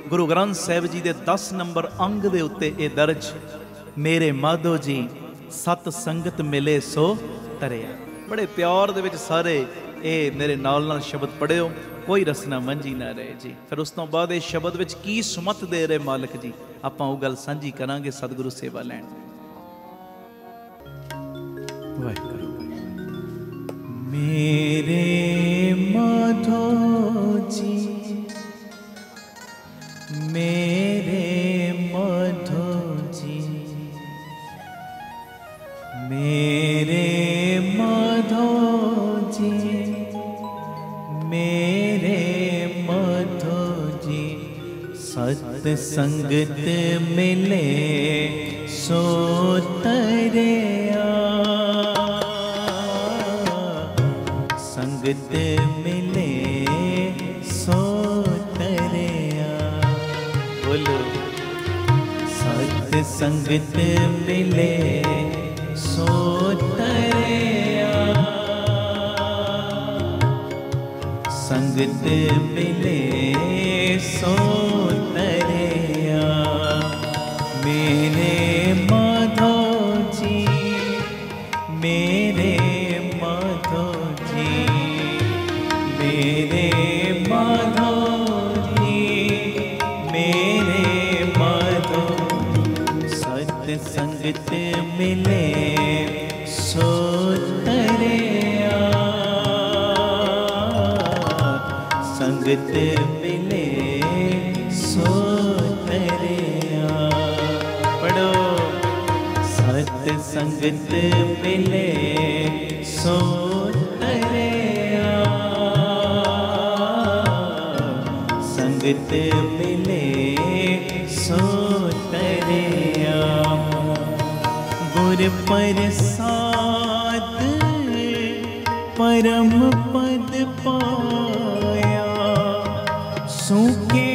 ਗੁਰੂ ਗ੍ਰੰਥ ਸਾਹਿਬ ਜੀ ਦੇ 10 ਨੰਬਰ ਅੰਗ ਦੇ ਉੱਤੇ ਇਹ ਦਰਜ, ਮੇਰੇ ਮਾਧੋ ਜੀ ਸਤ ਸੰਗਤ ਮਿਲੇ ਸੋ ਤਰਿਆ। ਬੜੇ ਪਿਆਰ ਦੇ ਵਿੱਚ ਸਾਰੇ ਇਹ ਮੇਰੇ ਨਾਲ ਸ਼ਬਦ ਪੜ੍ਹਿਓ, ਕੋਈ ਰਸਨਾ ਮੰਝੀ ਨਾ ਰਹੇ ਜੀ। ਫਿਰ ਉਸ ਤੋਂ ਬਾਅਦ ਇਹ ਸ਼ਬਦ ਵਿੱਚ ਕੀ ਸੁਮਤ ਦੇ ਰਹੇ ਮਾਲਕ ਜੀ, ਆਪਾਂ ਉਹ ਗੱਲ ਸਾਂਝੀ ਕਰਾਂਗੇ ਸਤਿਗੁਰੂ ਸੇਵਾ ਲੈਣ। ਵਾਹਿਗੁਰੂ। ਮੇਰੇ ਮਾਧੋ ਜੀ, ਮੇਰੇ ਮਾਧੋ ਜੀ, ਮੇਰੇ ਮਾਧੋ ਜੀ, ਮੇਰੇ ਮਾਧੋ ਜੀ, ਸਤ ਸੰਗਤ ਮਿਲੇ ਸੋ ਤਰਿਆ, ਸੰਗ संगत मिले सो तरिया। बोलो सत संगत मिले सो तरिया। संगत मिले सो तरिया। मेरे माधो जी, मेरे माधो जी, मेरे माधो जी, मेरे माधो। सत संगत मिले सो तरिया। संगत मिले सो तरिया। पढ़ो सत संगत मिले सो तरिया। संगत मिले सो तरिया। गुर प्रसाद परम पद पाया। सूखे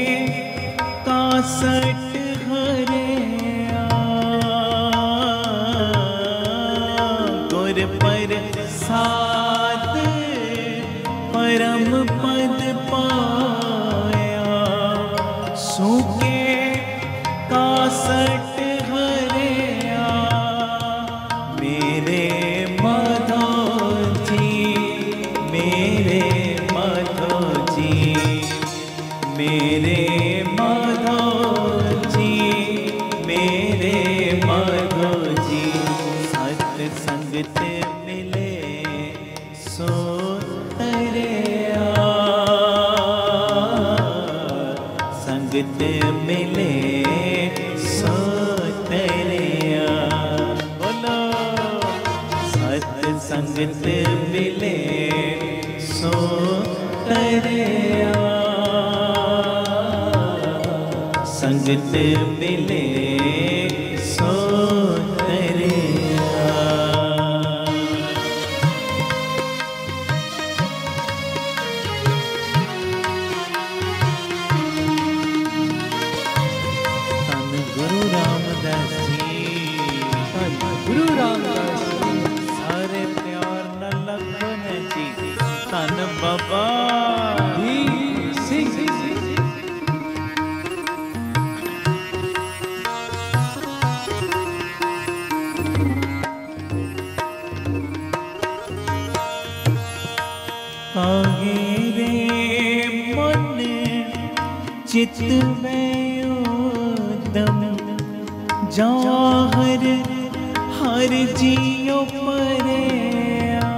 कासट हरिया। गुर प्रसाद परम पद पाया। सूखे कासट हरिया। मेरे माधो जी, मेरे माधो जी, मेरे माधो जी, मेरे माधो जी। सत संगत मिले सो तरिया। संगत मिले सो तरिया। बोलो सत संगत मिले सो तरिया। संगत मिले सो तरिया। धन गुरु रामदास जी, धन गुरु रामदास जी, सारे प्यार न लखन जी। धन बाबा दीप सिंह। काहे रे मन चित में उदम। जाहर हर जियो परेया।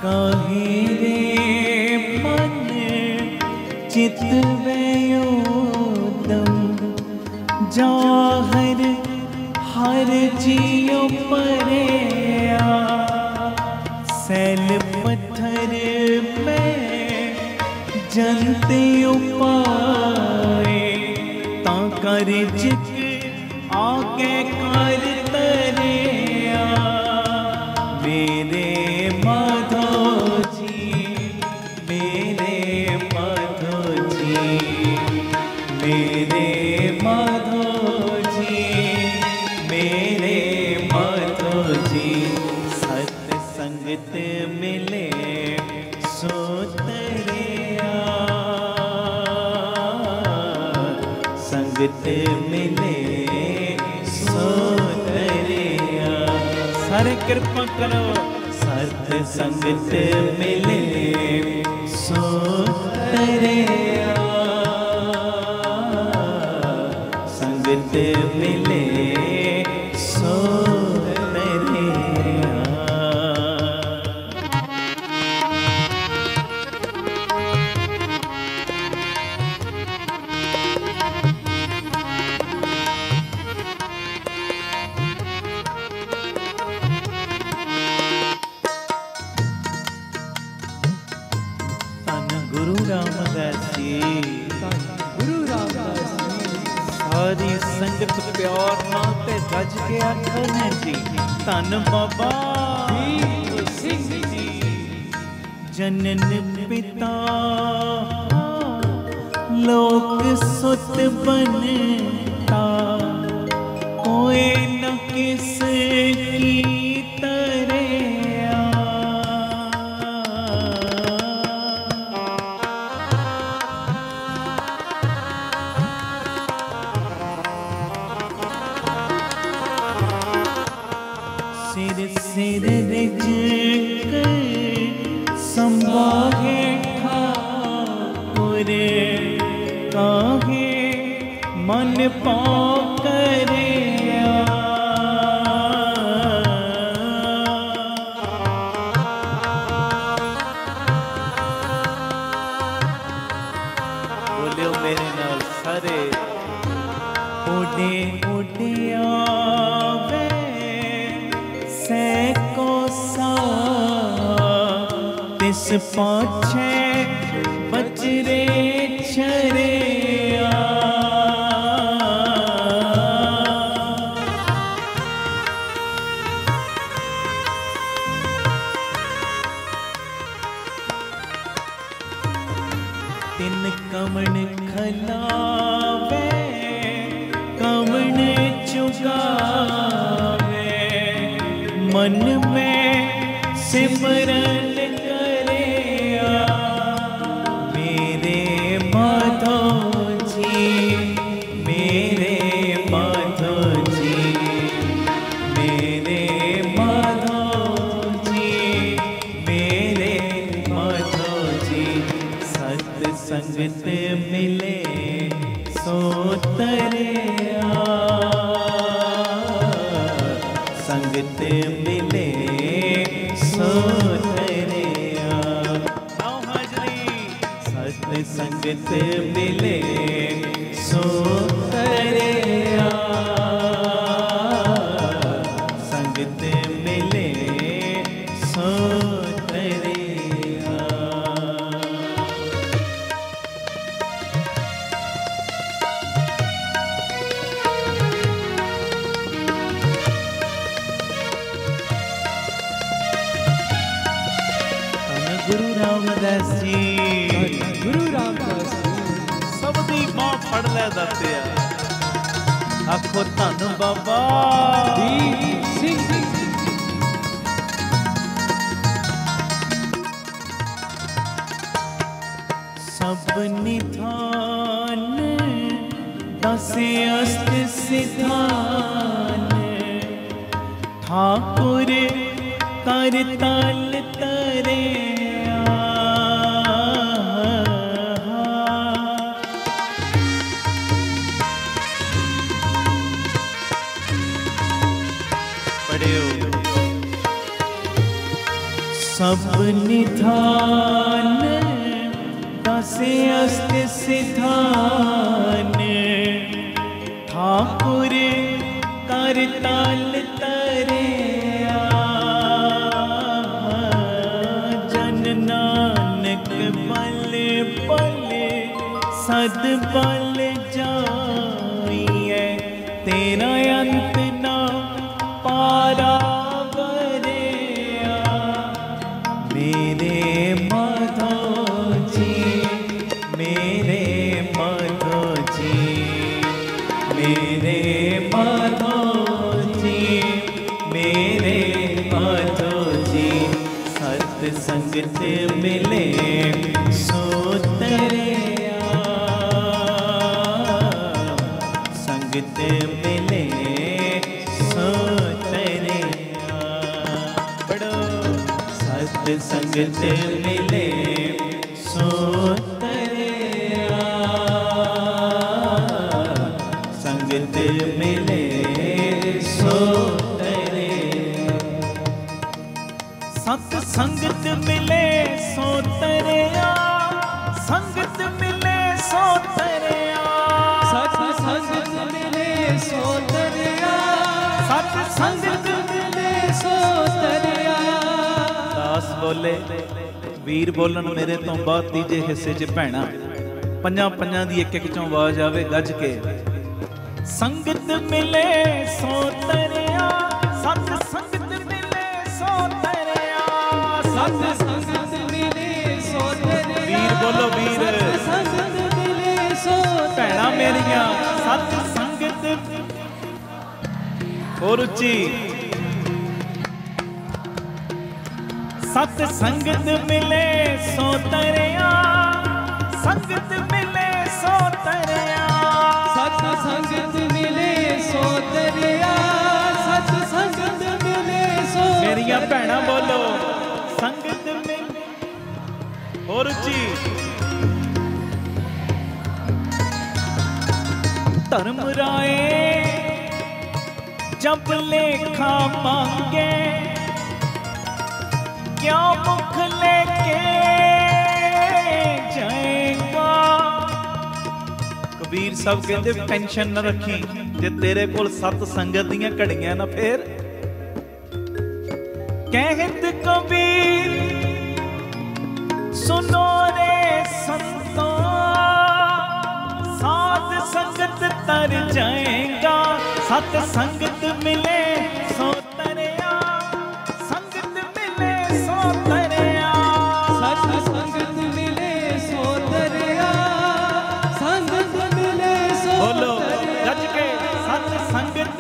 काहे रे मन चित वयोदम। जाहर हर जियो परेया। सैल पत्थर में जनते उपाए। ता कर जिक आगे कर तरिया। मेरे माधो जी, मेरे माधो जी, मेरे माधो जी, मेरे माधो जी। सत संगत मिले सो तरिया। संगत मिले सो तरिया। सारे कृपा करो सत संगत मिले सो तरिया। संगत मिले सो तरिया। धन गुरु राम रामदास जी गुरु रामदास जी सारी संगत प्यार नाल ते गज के आखन जी धन बाबा दीप सिंह जी जनन पिता लोक सुत बनता कोई न किस की तरया सिर सिर रिज संभाहे ठाकुर काहे मन पाओ करे बोलियो मेरे नाल सारे उड़े उड़े आवे सैको सा तिस पाछे बजरे छरिया तिन कमण खलावे कमण चुगावे मन में सिमरन करिया मेरे माधो जी मेरे माधो जी मेरे माधो जी मेरे माधो जी सत संगत मिले सो तरया संगत मिले सो तरया आओ हाजरी सत संगत मिले सो तरया संगत मिले सो तरया गुरु रामदास जी गुरु रामदास जी सब दी मां फड़ ले दातिया आखो धन बाबा दीप सिंह जी सब निधान दस अस्त सिधान ठाकुर कर तल तरया पढ़ियो सब निधान दस अस्त सिधान ठाकुर कर तल तरया जन नानक बल बल सद बल जाइए तेरा अंत ना पारा वरिया मेरे माधो जी मेरे माधो जी मेरे माधो जी मेरे माधो जी सत संगत मिले सो तरया संगत मिले सो तरया पढ़ो सत संगत मिले सो तरया संगत मिले सो तरया सत संगत मिले सो तरया संगत मिले सो तरया सत संगत मिले सो तरया सत संगत मिले सो तरया दास बोले ਵੀਰ ਬੋਲਣ ਮੇਰੇ ਤੋਂ ਬਾਅਦ ਤੀਜੇ ਹਿੱਸੇ 'ਚ ਭੈਣਾ ਪੰਜਾਂ ਪੰਜਾਂ ਦੀ ਇੱਕ ਇੱਕ ਚੋਂ ਆਵਾਜ਼ ਆਵੇ ਗੱਜ ਕੇ। ਸੰਗਤ ਮਿਲੇ ਸੋ ਤਰਿਆ, ਸਤ ਸੰਗਤ ਮਿਲੇ ਸੋ ਤਰਿਆ, ਸਤ ਸੰਗਤ ਮਿਲੇ ਸੋ ਤਰਿਆ। ਵੀਰ ਬੋਲੋ ਵੀਰ, ਸੰਗਤ ਮਿਲੇ ਸੋ ਭੈਣਾ ਮੇਰੀਆਂ ਸਤ ਸੰਗਤ। ਹੋਰ ਉੱਚੀ। ਸਤ ਸੰਗਤ ਮਿਲੇ ਸੋ ਤਰਿਆ, ਸੰਗਤ ਮਿਲੇ ਸੋ ਤਰਿਆ, ਸਤ ਸੰਗਤ ਮਿਲੇ ਸੋ ਤਰਿਆ, ਸਤ ਸੰਗਤ ਮਿਲੇ ਸੋ। ਮੇਰੀਆਂ ਭੈਣਾਂ ਬੋਲੋ ਸੰਗਤ ਮਿਲੇ। ਹੋਰ ਉੱਚੀ। ਧਰਮ ਰਾਏ ਜਬ ਲੇਖਾ ਮੰਗੇ, क्या मुख लेके जाएगा। कबीर साहब कहते टेंशन न रखी, जे तेरे कोल सत संगत दियां घड़ियां ना फिर। कहत कबीर सुनो रे संतो, साध संगत तर जाएगा। सत संगत मिले सो तरिया, संगत मिले सो तरिया, सत संगत मिले सो तरिया, संगत मिले सो। बोलो गज के सत संगत।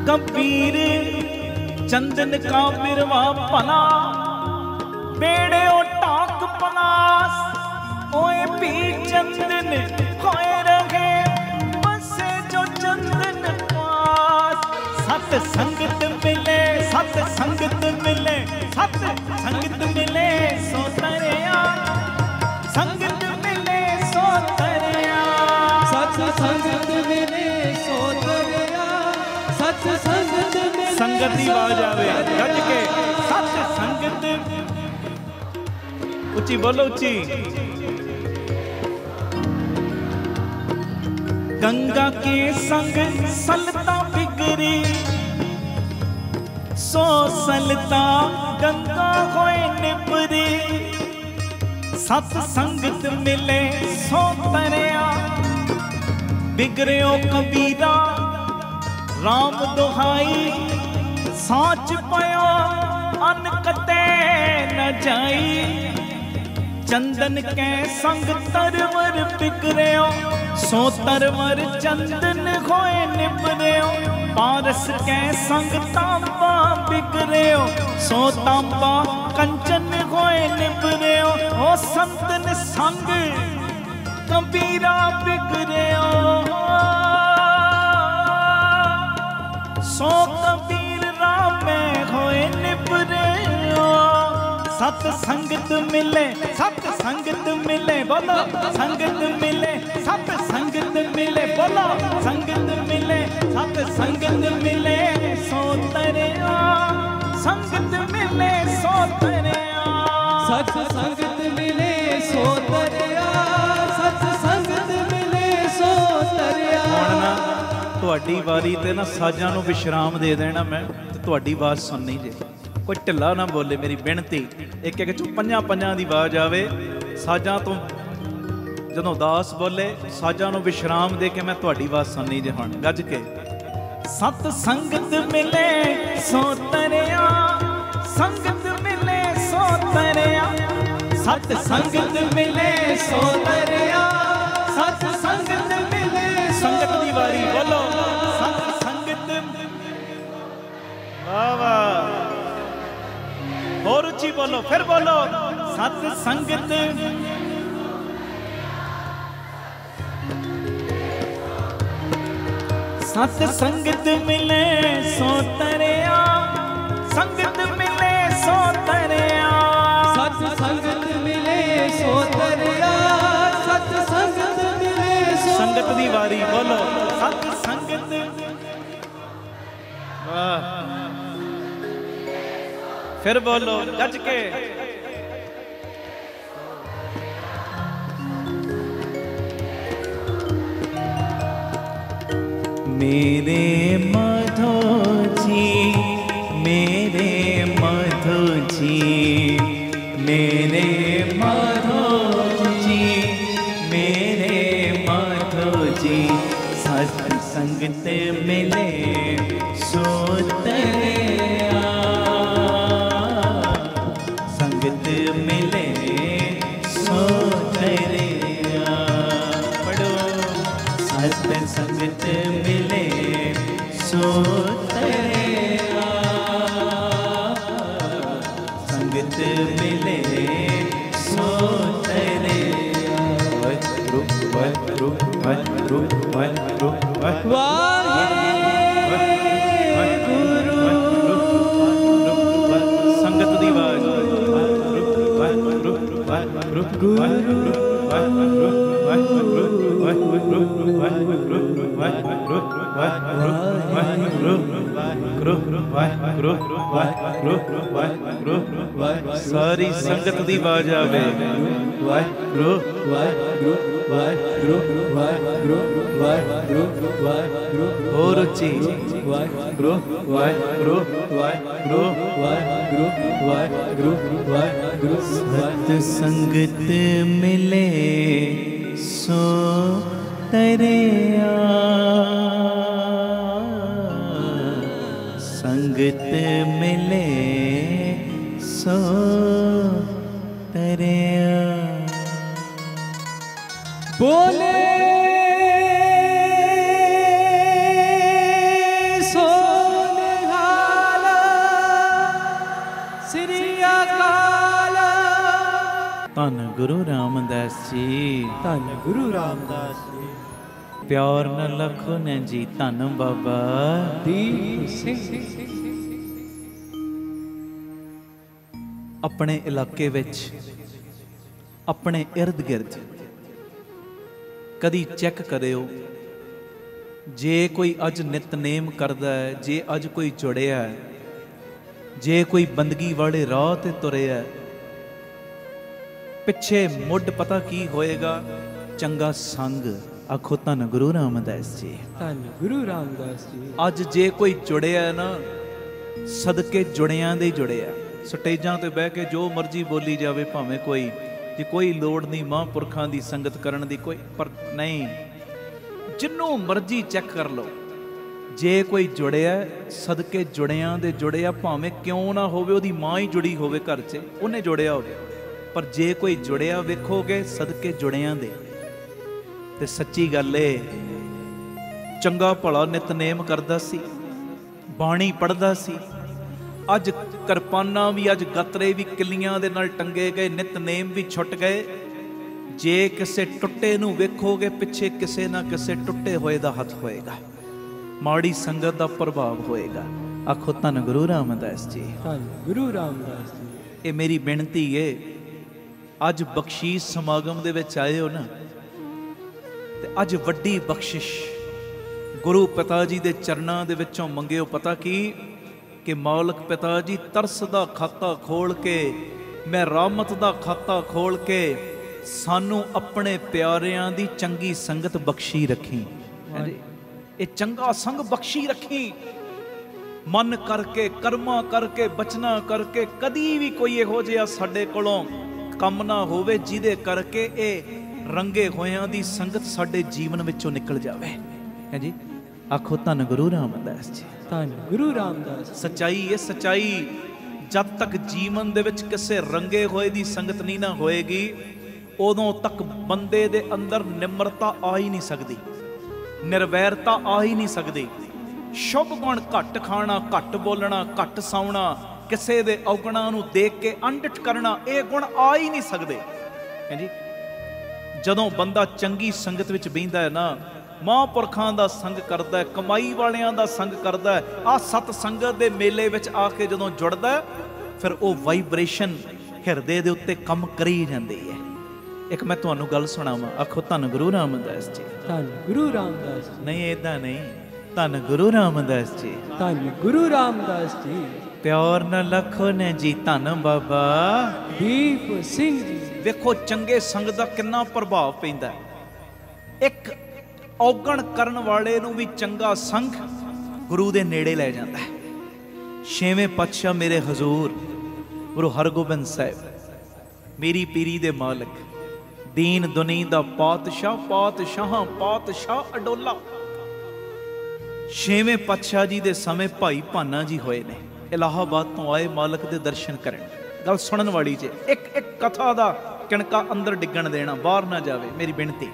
कबीर चंदन का बिरवा पना, बेड़े ओ टाक पनास, ओए भी चंदन होए रहे बसे जो चंदन पास। सत संगत मिले, सत संगत मिले, सत संगत मिले सो तरिया, संगत मिले सो तरिया, सत संगत मिले सो तरिया, सत संगत मिले। संगत की आवाज आवे गज के। सत संगत। उच्ची बोलो उच्ची। गंगा के संग सलता बिगड़ी, सो सलता गंगा होए निबरी। सत संगत मिले सो तरिया, बिगड़ो कबीरा राम दुहाई। साच पयो अन कते न जाई, चंदन के संग तरवर बिगड़ो, सो तरवर चंदन होए निबड़ो। पारस के संग तांबा बिगड़ो, सो तांबा कंचन होए निबड़ो। ओ संतन संग कबीरा बिगड़ो, सो कबीर राम होए निबड़ो। सत संगत मिले, सत संगत मिले, बोलो संगत मिले, सत संगत मिले, बोलो संगत मिले, सत संगत मिले सो तरिया, संगत मिले सो तरिया, सत संगत मिले सो तरिया, सत संगत मिले सो तरिया। ਹੁਣ ਨਾ ਤੁਹਾਡੀ ਵਾਰੀ ਤੇ ਨਾ ਸਾਜ਼ਾਂ ਨੂੰ ਵਿਸ਼ਰਾਮ ਦੇ ਦੇਣਾ ਮੈਂ, ਤੇ ਤੁਹਾਡੀ ਆਵਾਜ਼ ਸੁਣਨੀ ਜੇ। ਕੋਈ ਢਿੱਲਾ ਨਾ ਬੋਲੇ, ਮੇਰੀ ਬੇਨਤੀ। ਇੱਕ ਇੱਕ ਚੋਂ ਪੰਜਾਂ ਪੰਜਾਂ ਦੀ ਆਵਾਜ਼ ਆਵੇ ਸਾਜ਼ਾਂ ਤੋਂ। ਜਦੋਂ ਦਾਸ ਬੋਲੇ ਸਾਜ਼ਾਂ ਨੂੰ ਵਿਸ਼ਰਾਮ ਦੇ ਕੇ ਮੈਂ ਤੁਹਾਡੀ ਆਵਾਜ਼ ਸੁਣਨੀ ਜੇ। ਹੁਣ ਗੱਜ ਕੇ। ਸਤ ਸੰਗਤ ਮਿਲੇ ਸੋ ਤਰਿਆ, ਸੰਗਤ ਮਿਲੇ ਸੋ ਤਰਿਆ, ਸਤ ਸੰਗਤ ਮਿਲੇ ਸੋ ਤਰਿਆ, ਸਤ ਸੰਗਤ ਮਿਲੇ। ਸੰਗਤ ਦੀ ਵਾਰੀ ਬੋਲੋ ਸਤ ਸੰਗਤ। ਵਾਹ ਵਾਹ। और ऊंची बोलो, फिर बोलो सत संगत। सत संगत मिले सो तरिया, संगत मिले सो तरिया, सत संगत मिले सो तरिया, सत संगत मिले सो। संगत दी वारी बोलो सत संगत। वाह। फिर बोलो गज के। मेरे माधो जी मिले सो तरिया। पढ़ो सत संगत मिले सो तरिया, संगत मिले सो तरिया। वाहिगुरु वाहिगुरु वाहिगुरु वाहिगुरु वाहिगुरु। संगत दी आवाज। सारी संगत दी आवाज आवे। वाहिगुरु वाहिगुरु वाहिगुरु वाहिगुरु वाहिगुरु वाहिगुरु। और उच्ची वाहिगुरु वाहिगुरु वाहिगुरु वाहिगुरु वाहिगुरु वाहिगुरु। सत संगत मिले सो तरिया, संगत मिले सो तरिया। बोले सो निहाल श्री अकाल। धन गुरु रामदास जी, धन गुरु रामदास जी। प्यार न लखो ने जी, धन बाबा दीप सिंह। अपने इलाके विच अपने इर्द गिर्द कदी चैक करियो, जे कोई अज नितनेम करदा है, जे अज कोई जुड़िया है, जे कोई बंदगी वाले राह ते तुरिया, पिछे मुड पता की होएगा? चंगा संग। आखो धन गुरु रामदास जी, धन गुरु रामदास जी। अज जे कोई जुड़िया ना, सदके जुड़ियां दे जुड़िया। स्टेजां ते बह के जो मर्जी बोली जावे, भावें कोई जी कोई लोड़ नहीं महापुरखां दी संगत करन दी, कोई पर नहीं, जिन्नों मर्जी चैक कर लो, जे कोई जुड़िया सदके जुड़ियां दे जुड़िया, भावें क्यों ना होवे ओदी मां ही जुड़ी होवे घर च, उन्हें जुड़िया होवे, पर जे कोई जुड़िया वेखोगे सदके जुड़ियां दे। ते सच्ची गल है, चंगा भला नितनेम करदा सी, बाणी पढ़दा सी, अज किरपाना भी, अज गतरे भी किलियां दे नाल टंगे गए, नितनेम भी छुट गए। जे किसे टुੱਟੇ नूं वेखोगे, पिछे किसे ना किसे टुੱਟੇ होए दा हथ होएगा, माड़ी संगत दा प्रभाव होएगा। आखो धन गुरु रामदास जी, धन गुरु रामदास जी। ये मेरी बेनती है, अज बख्शीश समागम दे विच आए हो ना, ते अज वड्डी बख्शिश गुरु पिता जी दे चरनां दे विचों मंगियो। पता की कि मौलक पिता जी तरस दा खाता खोल के, मैं रहमत दा खाता खोल के, सानू अपने प्यारियां दी चंगी संगत बख्शी रखी। ये चंगा संग बख्शी रखी, मन करके कर्मा करके बचना करके, कदी भी कोई इहो जिहा साडे कोलों कम ना होवे जिहदे करके ये रंगे होयां दी संगत साडे जीवन विचों निकल जावे। है जी, आखो धन गुरु रामदास जी, धन गुरु रामदास। सच्चाई है, सच्चाई जब तक जीवन दे विच किसे रंगे होए दी संगत नहीं ना होएगी, उदों तक बंदे दे अंदर निम्रता आ ही नहीं सकती, निर्वैरता आ ही नहीं सकती। शुभ गुण घट खाना, घट बोलना, घट सौना, किसे दे औगुणां नूं देख के अनडिठ करना, ये गुण आ ही नहीं सकते। है जी, जदों बंदा चंगी संगत विच बहिंदा है ना, महापुरखां दा संग करदा है, कमाई वालियां दा संग करदा है, आ सत संगत दे मेले विच आके जदों जुड़दा है, फिर वो वाइब्रेशन हिरदे दे उत्ते कम करी जांदी है। एक मैं तुहानूं गल सुणावां, आखो धन गुरु रामदास जी, धन गुरु रामदास जी। नहीं इदां नहीं, धन गुरु रामदास जी, धन गुरु रामदास जी। प्यार न लखो ने जी, धन बाबा दीप सिंह जी। वेखो चंगे संग दा किन्ना प्रभाव पैंदा है। एक औगण करन वाले नूं भी चंगा संग गुरु दे नेड़े लै जांदा है। छेवें पातशाह मेरे हजूर गुरु हरगोबिंद साहिब, मेरी पीरी दे मालिक, दीन दुनी दा पातशाह, पातशाह पातशाह अडोला, छेवें पातशाह जी दे समय भाई भाना जी होए ने, इलाहाबाद तो आए मालिक दे दर्शन करन। ਗੱਲ ਸੁਣਨ ਵਾਲੀ 'ਚ ਇੱਕ ਇੱਕ ਕਥਾ ਦਾ ਕਿਣਕਾ ਅੰਦਰ ਡਿੱਗਣ ਦੇਣਾ, ਬਾਹਰ ਨਾ ਜਾਵੇ, ਮੇਰੀ ਬੇਨਤੀ।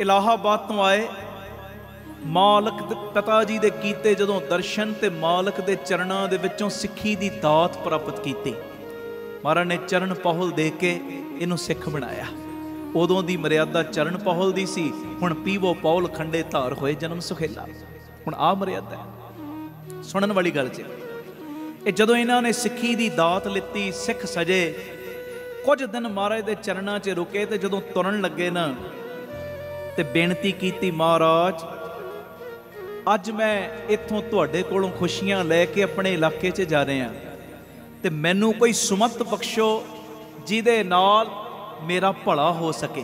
ਇਲਾਹਾਬਾਦ ਤੋਂ ਆਏ, ਮਾਲਕ ਪਿਤਾ ਜੀ ਦੇ ਕੀਤੇ ਜਦੋਂ ਦਰਸ਼ਨ ਤੇ ਮਾਲਕ ਦੇ ਚਰਨਾਂ ਦੇ ਵਿੱਚੋਂ ਸਿੱਖੀ ਦੀ ਦਾਤ ਪ੍ਰਾਪਤ ਕੀਤੀ। ਮਹਾਰਾਜ ਨੇ ਚਰਨ ਪਹੁਲ ਦੇ ਕੇ ਇਹਨੂੰ ਸਿੱਖ ਬਣਾਇਆ। ਉਦੋਂ ਦੀ ਮਰਿਆਦਾ ਚਰਨ ਪਹੁਲ ਦੀ ਸੀ, ਹੁਣ ਪੀਵੋ ਪੌਲ ਖੰਡੇ ਧਾਰ ਹੋਏ ਜਨਮ ਸੁਖੇਲਾ। ਹੁਣ ਆਹ ਮਰਿਆਦਾ ਸੁਣਨ ਵਾਲੀ ਗੱਲ 'ਚ। ਇਹ ਜਦੋਂ ਇਹਨਾਂ ਨੇ ਸਿੱਖੀ ਦੀ ਦਾਤ ਲਿੱਤੀ, ਸਿੱਖ ਸਜੇ, ਕੁਝ ਦਿਨ ਮਹਾਰਾਜ ਦੇ ਚਰਨਾਂ 'ਚ ਰੁਕੇ ਤੇ ਜਦੋਂ ਤੁਰਨ ਲੱਗੇ ਨਾ ਤੇ ਬੇਨਤੀ ਕੀਤੀ, ਮਹਾਰਾਜ ਅੱਜ ਮੈਂ ਇੱਥੋਂ ਤੁਹਾਡੇ ਕੋਲੋਂ ਖੁਸ਼ੀਆਂ ਲੈ ਕੇ ਆਪਣੇ ਇਲਾਕੇ 'ਚ ਜਾ ਰਿਹਾ ਤੇ ਮੈਨੂੰ ਕੋਈ ਸੁਮਤ ਬਖਸ਼ੋ ਜਿਹਦੇ ਨਾਲ ਮੇਰਾ ਭਲਾ ਹੋ ਸਕੇ।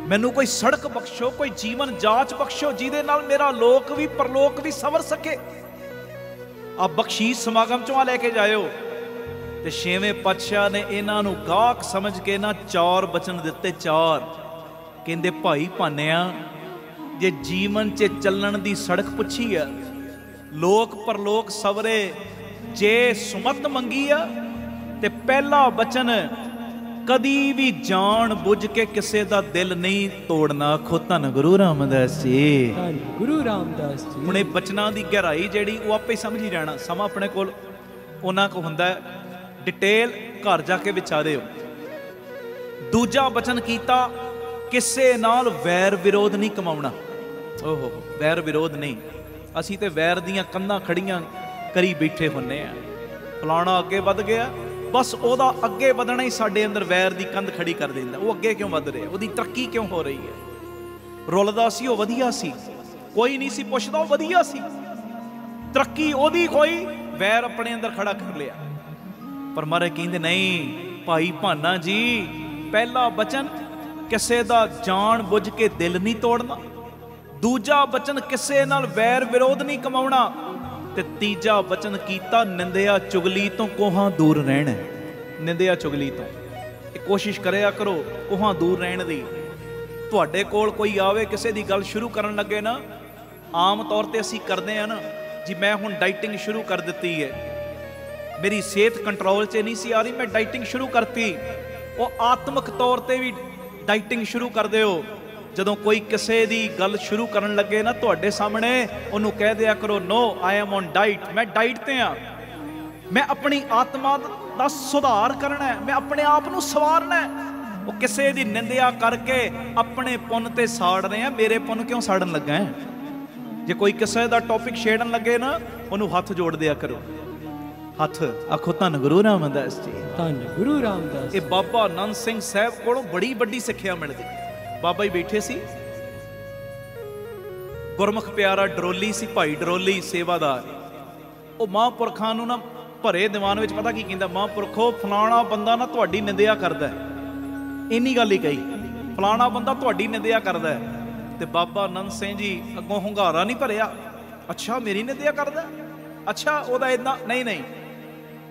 ਮੈਨੂੰ ਕੋਈ ਸੜਕ ਬਖਸ਼ੋ, ਕੋਈ ਜੀਵਨ ਜਾਚ ਬਖਸ਼ੋ ਜਿਹਦੇ ਨਾਲ ਮੇਰਾ ਲੋਕ ਵੀ ਪਰਲੋਕ ਵੀ ਸਵਰ ਸਕੇ। ਆ ਬਖਸ਼ੀਸ਼ ਸਮਾਗਮ 'ਚੋਂ ਆ ਲੈ ਕੇ ਜਾਇਓ। ਤੇ 6ਵੇਂ ਪਾਤਸ਼ਾਹ ਨੇ ਇਹਨਾਂ ਨੂੰ ਗਾਹਕ ਸਮਝ ਕੇ ਨਾ 4 ਬਚਨ ਦਿੱਤੇ। 4 ਕਹਿੰਦੇ, ਭਾਈ ਭਾਨਿਆ, ਜੇ ਜੀਵਨ 'ਚ ਚੱਲਣ ਦੀ ਸੜਕ ਪੁੱਛੀ ਆ, ਲੋਕ ਪਰਲੋਕ ਸਵਰੇ, ਜੇ ਸੁਮਤ ਮੰਗੀ ਆ ਤੇ ਪਹਿਲਾ ਬਚਨ, ਕਦੀ ਵੀ ਜਾਣ ਬੁੱਝ ਕੇ ਕਿਸੇ ਦਾ ਦਿਲ ਨਹੀਂ ਤੋੜਨਾ। ਆਖੋ ਧੰਨ ਗੁਰੂ ਰਾਮਦਾਸ ਜੀ, ਧੰਨ ਗੁਰੂ ਰਾਮਦਾਸ ਜੀ। ਹੁਣ ਇਹ ਬਚਨਾਂ ਦੀ ਗਹਿਰਾਈ ਜਿਹੜੀ ਉਹ ਆਪੇ ਸਮਝ ਹੀ ਜਾਣਾ। ਸਮਾਂ ਆਪਣੇ ਕੋਲ ਉਹਨਾਂ ਕੋ ਹੁੰਦਾ, ਡਿਟੇਲ ਘਰ ਜਾ ਕੇ ਵਿਚਾਰਿਓ। ਦੂਜਾ ਬਚਨ ਕੀਤਾ, ਕਿਸੇ ਨਾਲ ਵੈਰ ਵਿਰੋਧ ਨਹੀਂ ਕਮਾਉਣਾ। ਓਹੋ, ਵੈਰ ਵਿਰੋਧ ਨਹੀਂ। ਅਸੀਂ ਤੇ ਵੈਰ ਦੀਆਂ ਕੰਧਾਂ ਖੜੀਆਂ ਕਰੀ ਬੈਠੇ ਹੁੰਨੇ ਆ। ਫਲਾਣਾ ਅੱਗੇ ਵੱਧ ਗਿਆ, ਬਸ ਉਹਦਾ ਅੱਗੇ ਵਧਣਾ ਹੀ ਸਾਡੇ ਅੰਦਰ ਵੈਰ ਦੀ ਕੰਧ ਖੜੀ ਕਰ ਦਿੰਦਾ। ਉਹ ਅੱਗੇ ਕਿਉਂ ਵੱਧ ਰਿਹਾ, ਉਹਦੀ ਤਰੱਕੀ ਕਿਉਂ ਹੋ ਰਹੀ ਹੈ। ਰੁੱਲਦਾ ਸੀ, ਉਹ ਵਧੀਆ ਸੀ, ਕੋਈ ਨਹੀਂ ਸੀ ਪੁੱਛਦਾ, ਉਹ ਵਧੀਆ ਸੀ, ਤਰੱਕੀ ਉਹਦੀ ਹੋਈ, ਵੈਰ ਆਪਣੇ ਅੰਦਰ ਖੜਾ ਕਰ ਲਿਆ। ਪਰ ਮਹਾਰਾਜ ਕਹਿੰਦੇ ਨਹੀਂ ਭਾਈ ਭਾਨਾ ਜੀ, ਪਹਿਲਾ ਬਚਨ ਕਿਸੇ ਦਾ ਜਾਣ ਬੁੱਝ ਕੇ ਦਿਲ ਨਹੀਂ ਤੋੜਨਾ। ਦੂਜਾ ਬਚਨ ਕਿਸੇ ਨਾਲ ਵੈਰ ਵਿਰੋਧ ਨਹੀਂ ਕਮਾਉਣਾ। ਤੇ ਤੀਜਾ ਬਚਨ ਕੀਤਾ, ਨਿੰਦਿਆ ਚੁਗਲੀ ਤੋਂ ਕੋਹਾਂ ਦੂਰ ਰਹਿਣਾ। ਨਿੰਦਿਆ ਚੁਗਲੀ ਤੋਂ ਇਹ ਕੋਸ਼ਿਸ਼ ਕਰਿਆ ਕਰੋ ਕੋਹਾਂ ਦੂਰ ਰਹਿਣ ਦੀ। ਤੁਹਾਡੇ ਕੋਲ ਕੋਈ ਆਵੇ, ਕਿਸੇ ਦੀ ਗੱਲ ਸ਼ੁਰੂ ਕਰਨ ਲੱਗੇ ਨਾ, ਆਮ ਤੌਰ ਤੇ ਅਸੀਂ ਕਰਦੇ ਆ ਨਾ ਜੀ, ਮੈਂ ਹੁਣ ਡਾਈਟਿੰਗ ਸ਼ੁਰੂ ਕਰ ਦਿੱਤੀ ਹੈ, ਮੇਰੀ ਸਿਹਤ ਕੰਟਰੋਲ 'ਚ ਨਹੀਂ ਸੀ ਆ ਰਹੀ, ਮੈਂ ਡਾਈਟਿੰਗ ਸ਼ੁਰੂ ਕਰਤੀ। ਉਹ ਆਤਮਿਕ ਤੌਰ ਤੇ ਵੀ ਡਾਈਟਿੰਗ ਸ਼ੁਰੂ ਕਰ ਦਿਓ। ਜਦੋਂ ਕੋਈ ਕਿਸੇ ਦੀ ਗੱਲ ਸ਼ੁਰੂ ਕਰਨ ਲੱਗੇ ਨਾ ਤੁਹਾਡੇ ਸਾਹਮਣੇ, ਉਹਨੂੰ ਕਹਿ ਦਿਆ ਕਰੋ, ਨੋ ਆਈ ਐਮ ਔਨ ਡਾਈਟ, ਮੈਂ ਡਾਈਟ ਤੇ ਆ, ਮੈਂ ਆਪਣੀ ਆਤਮਾ ਦਾ ਸੁਧਾਰ ਕਰਨਾ, ਮੈਂ ਆਪਣੇ ਆਪ ਨੂੰ ਸਵਾਰਨਾ। ਉਹ ਕਿਸੇ ਦੀ ਨਿੰਦਿਆ ਕਰਕੇ ਆਪਣੇ ਪੁੰਨ ਤੇ ਸਾੜ ਰਹੇ ਆ, ਮੇਰੇ ਪੁੰਨ ਕਿਉਂ ਸਾੜਨ ਲੱਗਾ? ਜੇ ਕੋਈ ਕਿਸੇ ਦਾ ਟੌਪਿਕ ਛੇੜਨ ਲੱਗੇ ਨਾ, ਉਹਨੂੰ ਹੱਥ ਜੋੜ ਦਿਆ ਕਰੋ। ਹੱਥ ਆਖੋ ਧੰਨ ਗੁਰੂ ਰਾਮਦਾਸ ਜੀ, ਧੰਨ ਗੁਰੂ ਰਾਮਦਾਸ। ਇਹ ਬਾਬਾ ਆਨੰਦ ਸਿੰਘ ਸਾਹਿਬ ਕੋਲੋਂ ਬੜੀ ਵੱਡੀ ਸਿੱਖਿਆ ਮਿਲਦੀ। ਬਾਬਾ ਜੀ ਬੈਠੇ ਸੀ, ਗੁਰਮੁਖ ਪਿਆਰਾ ਡਰੋਲੀ ਸੀ, ਭਾਈ ਡਰੋਲੀ ਸੇਵਾਦਾਰ। ਉਹ ਮਹਾਂਪੁਰਖਾਂ ਨੂੰ ਨਾ ਭਰੇ ਦੀਵਾਨ ਵਿੱਚ ਪਤਾ ਕੀ ਕਹਿੰਦਾ, ਮਹਾਂਪੁਰਖੋ ਫਲਾਣਾ ਬੰਦਾ ਨਾ ਤੁਹਾਡੀ ਨਿੰਦਿਆ ਕਰਦਾ। ਇੰਨੀ ਗੱਲ ਹੀ ਕਹੀ, ਫਲਾਣਾ ਬੰਦਾ ਤੁਹਾਡੀ ਨਿੰਦਿਆ ਕਰਦਾ। ਤੇ ਬਾਬਾ ਆਨੰਦ ਸਿੰਘ ਜੀ ਅੱਗੋਂ ਹੁੰਗਾਰਾ ਨਹੀਂ ਭਰਿਆ, ਅੱਛਾ ਮੇਰੀ ਨਿੰਦਿਆ ਕਰਦਾ, ਅੱਛਾ ਉਹਦਾ ਇਦਾਂ ਨਹੀਂ,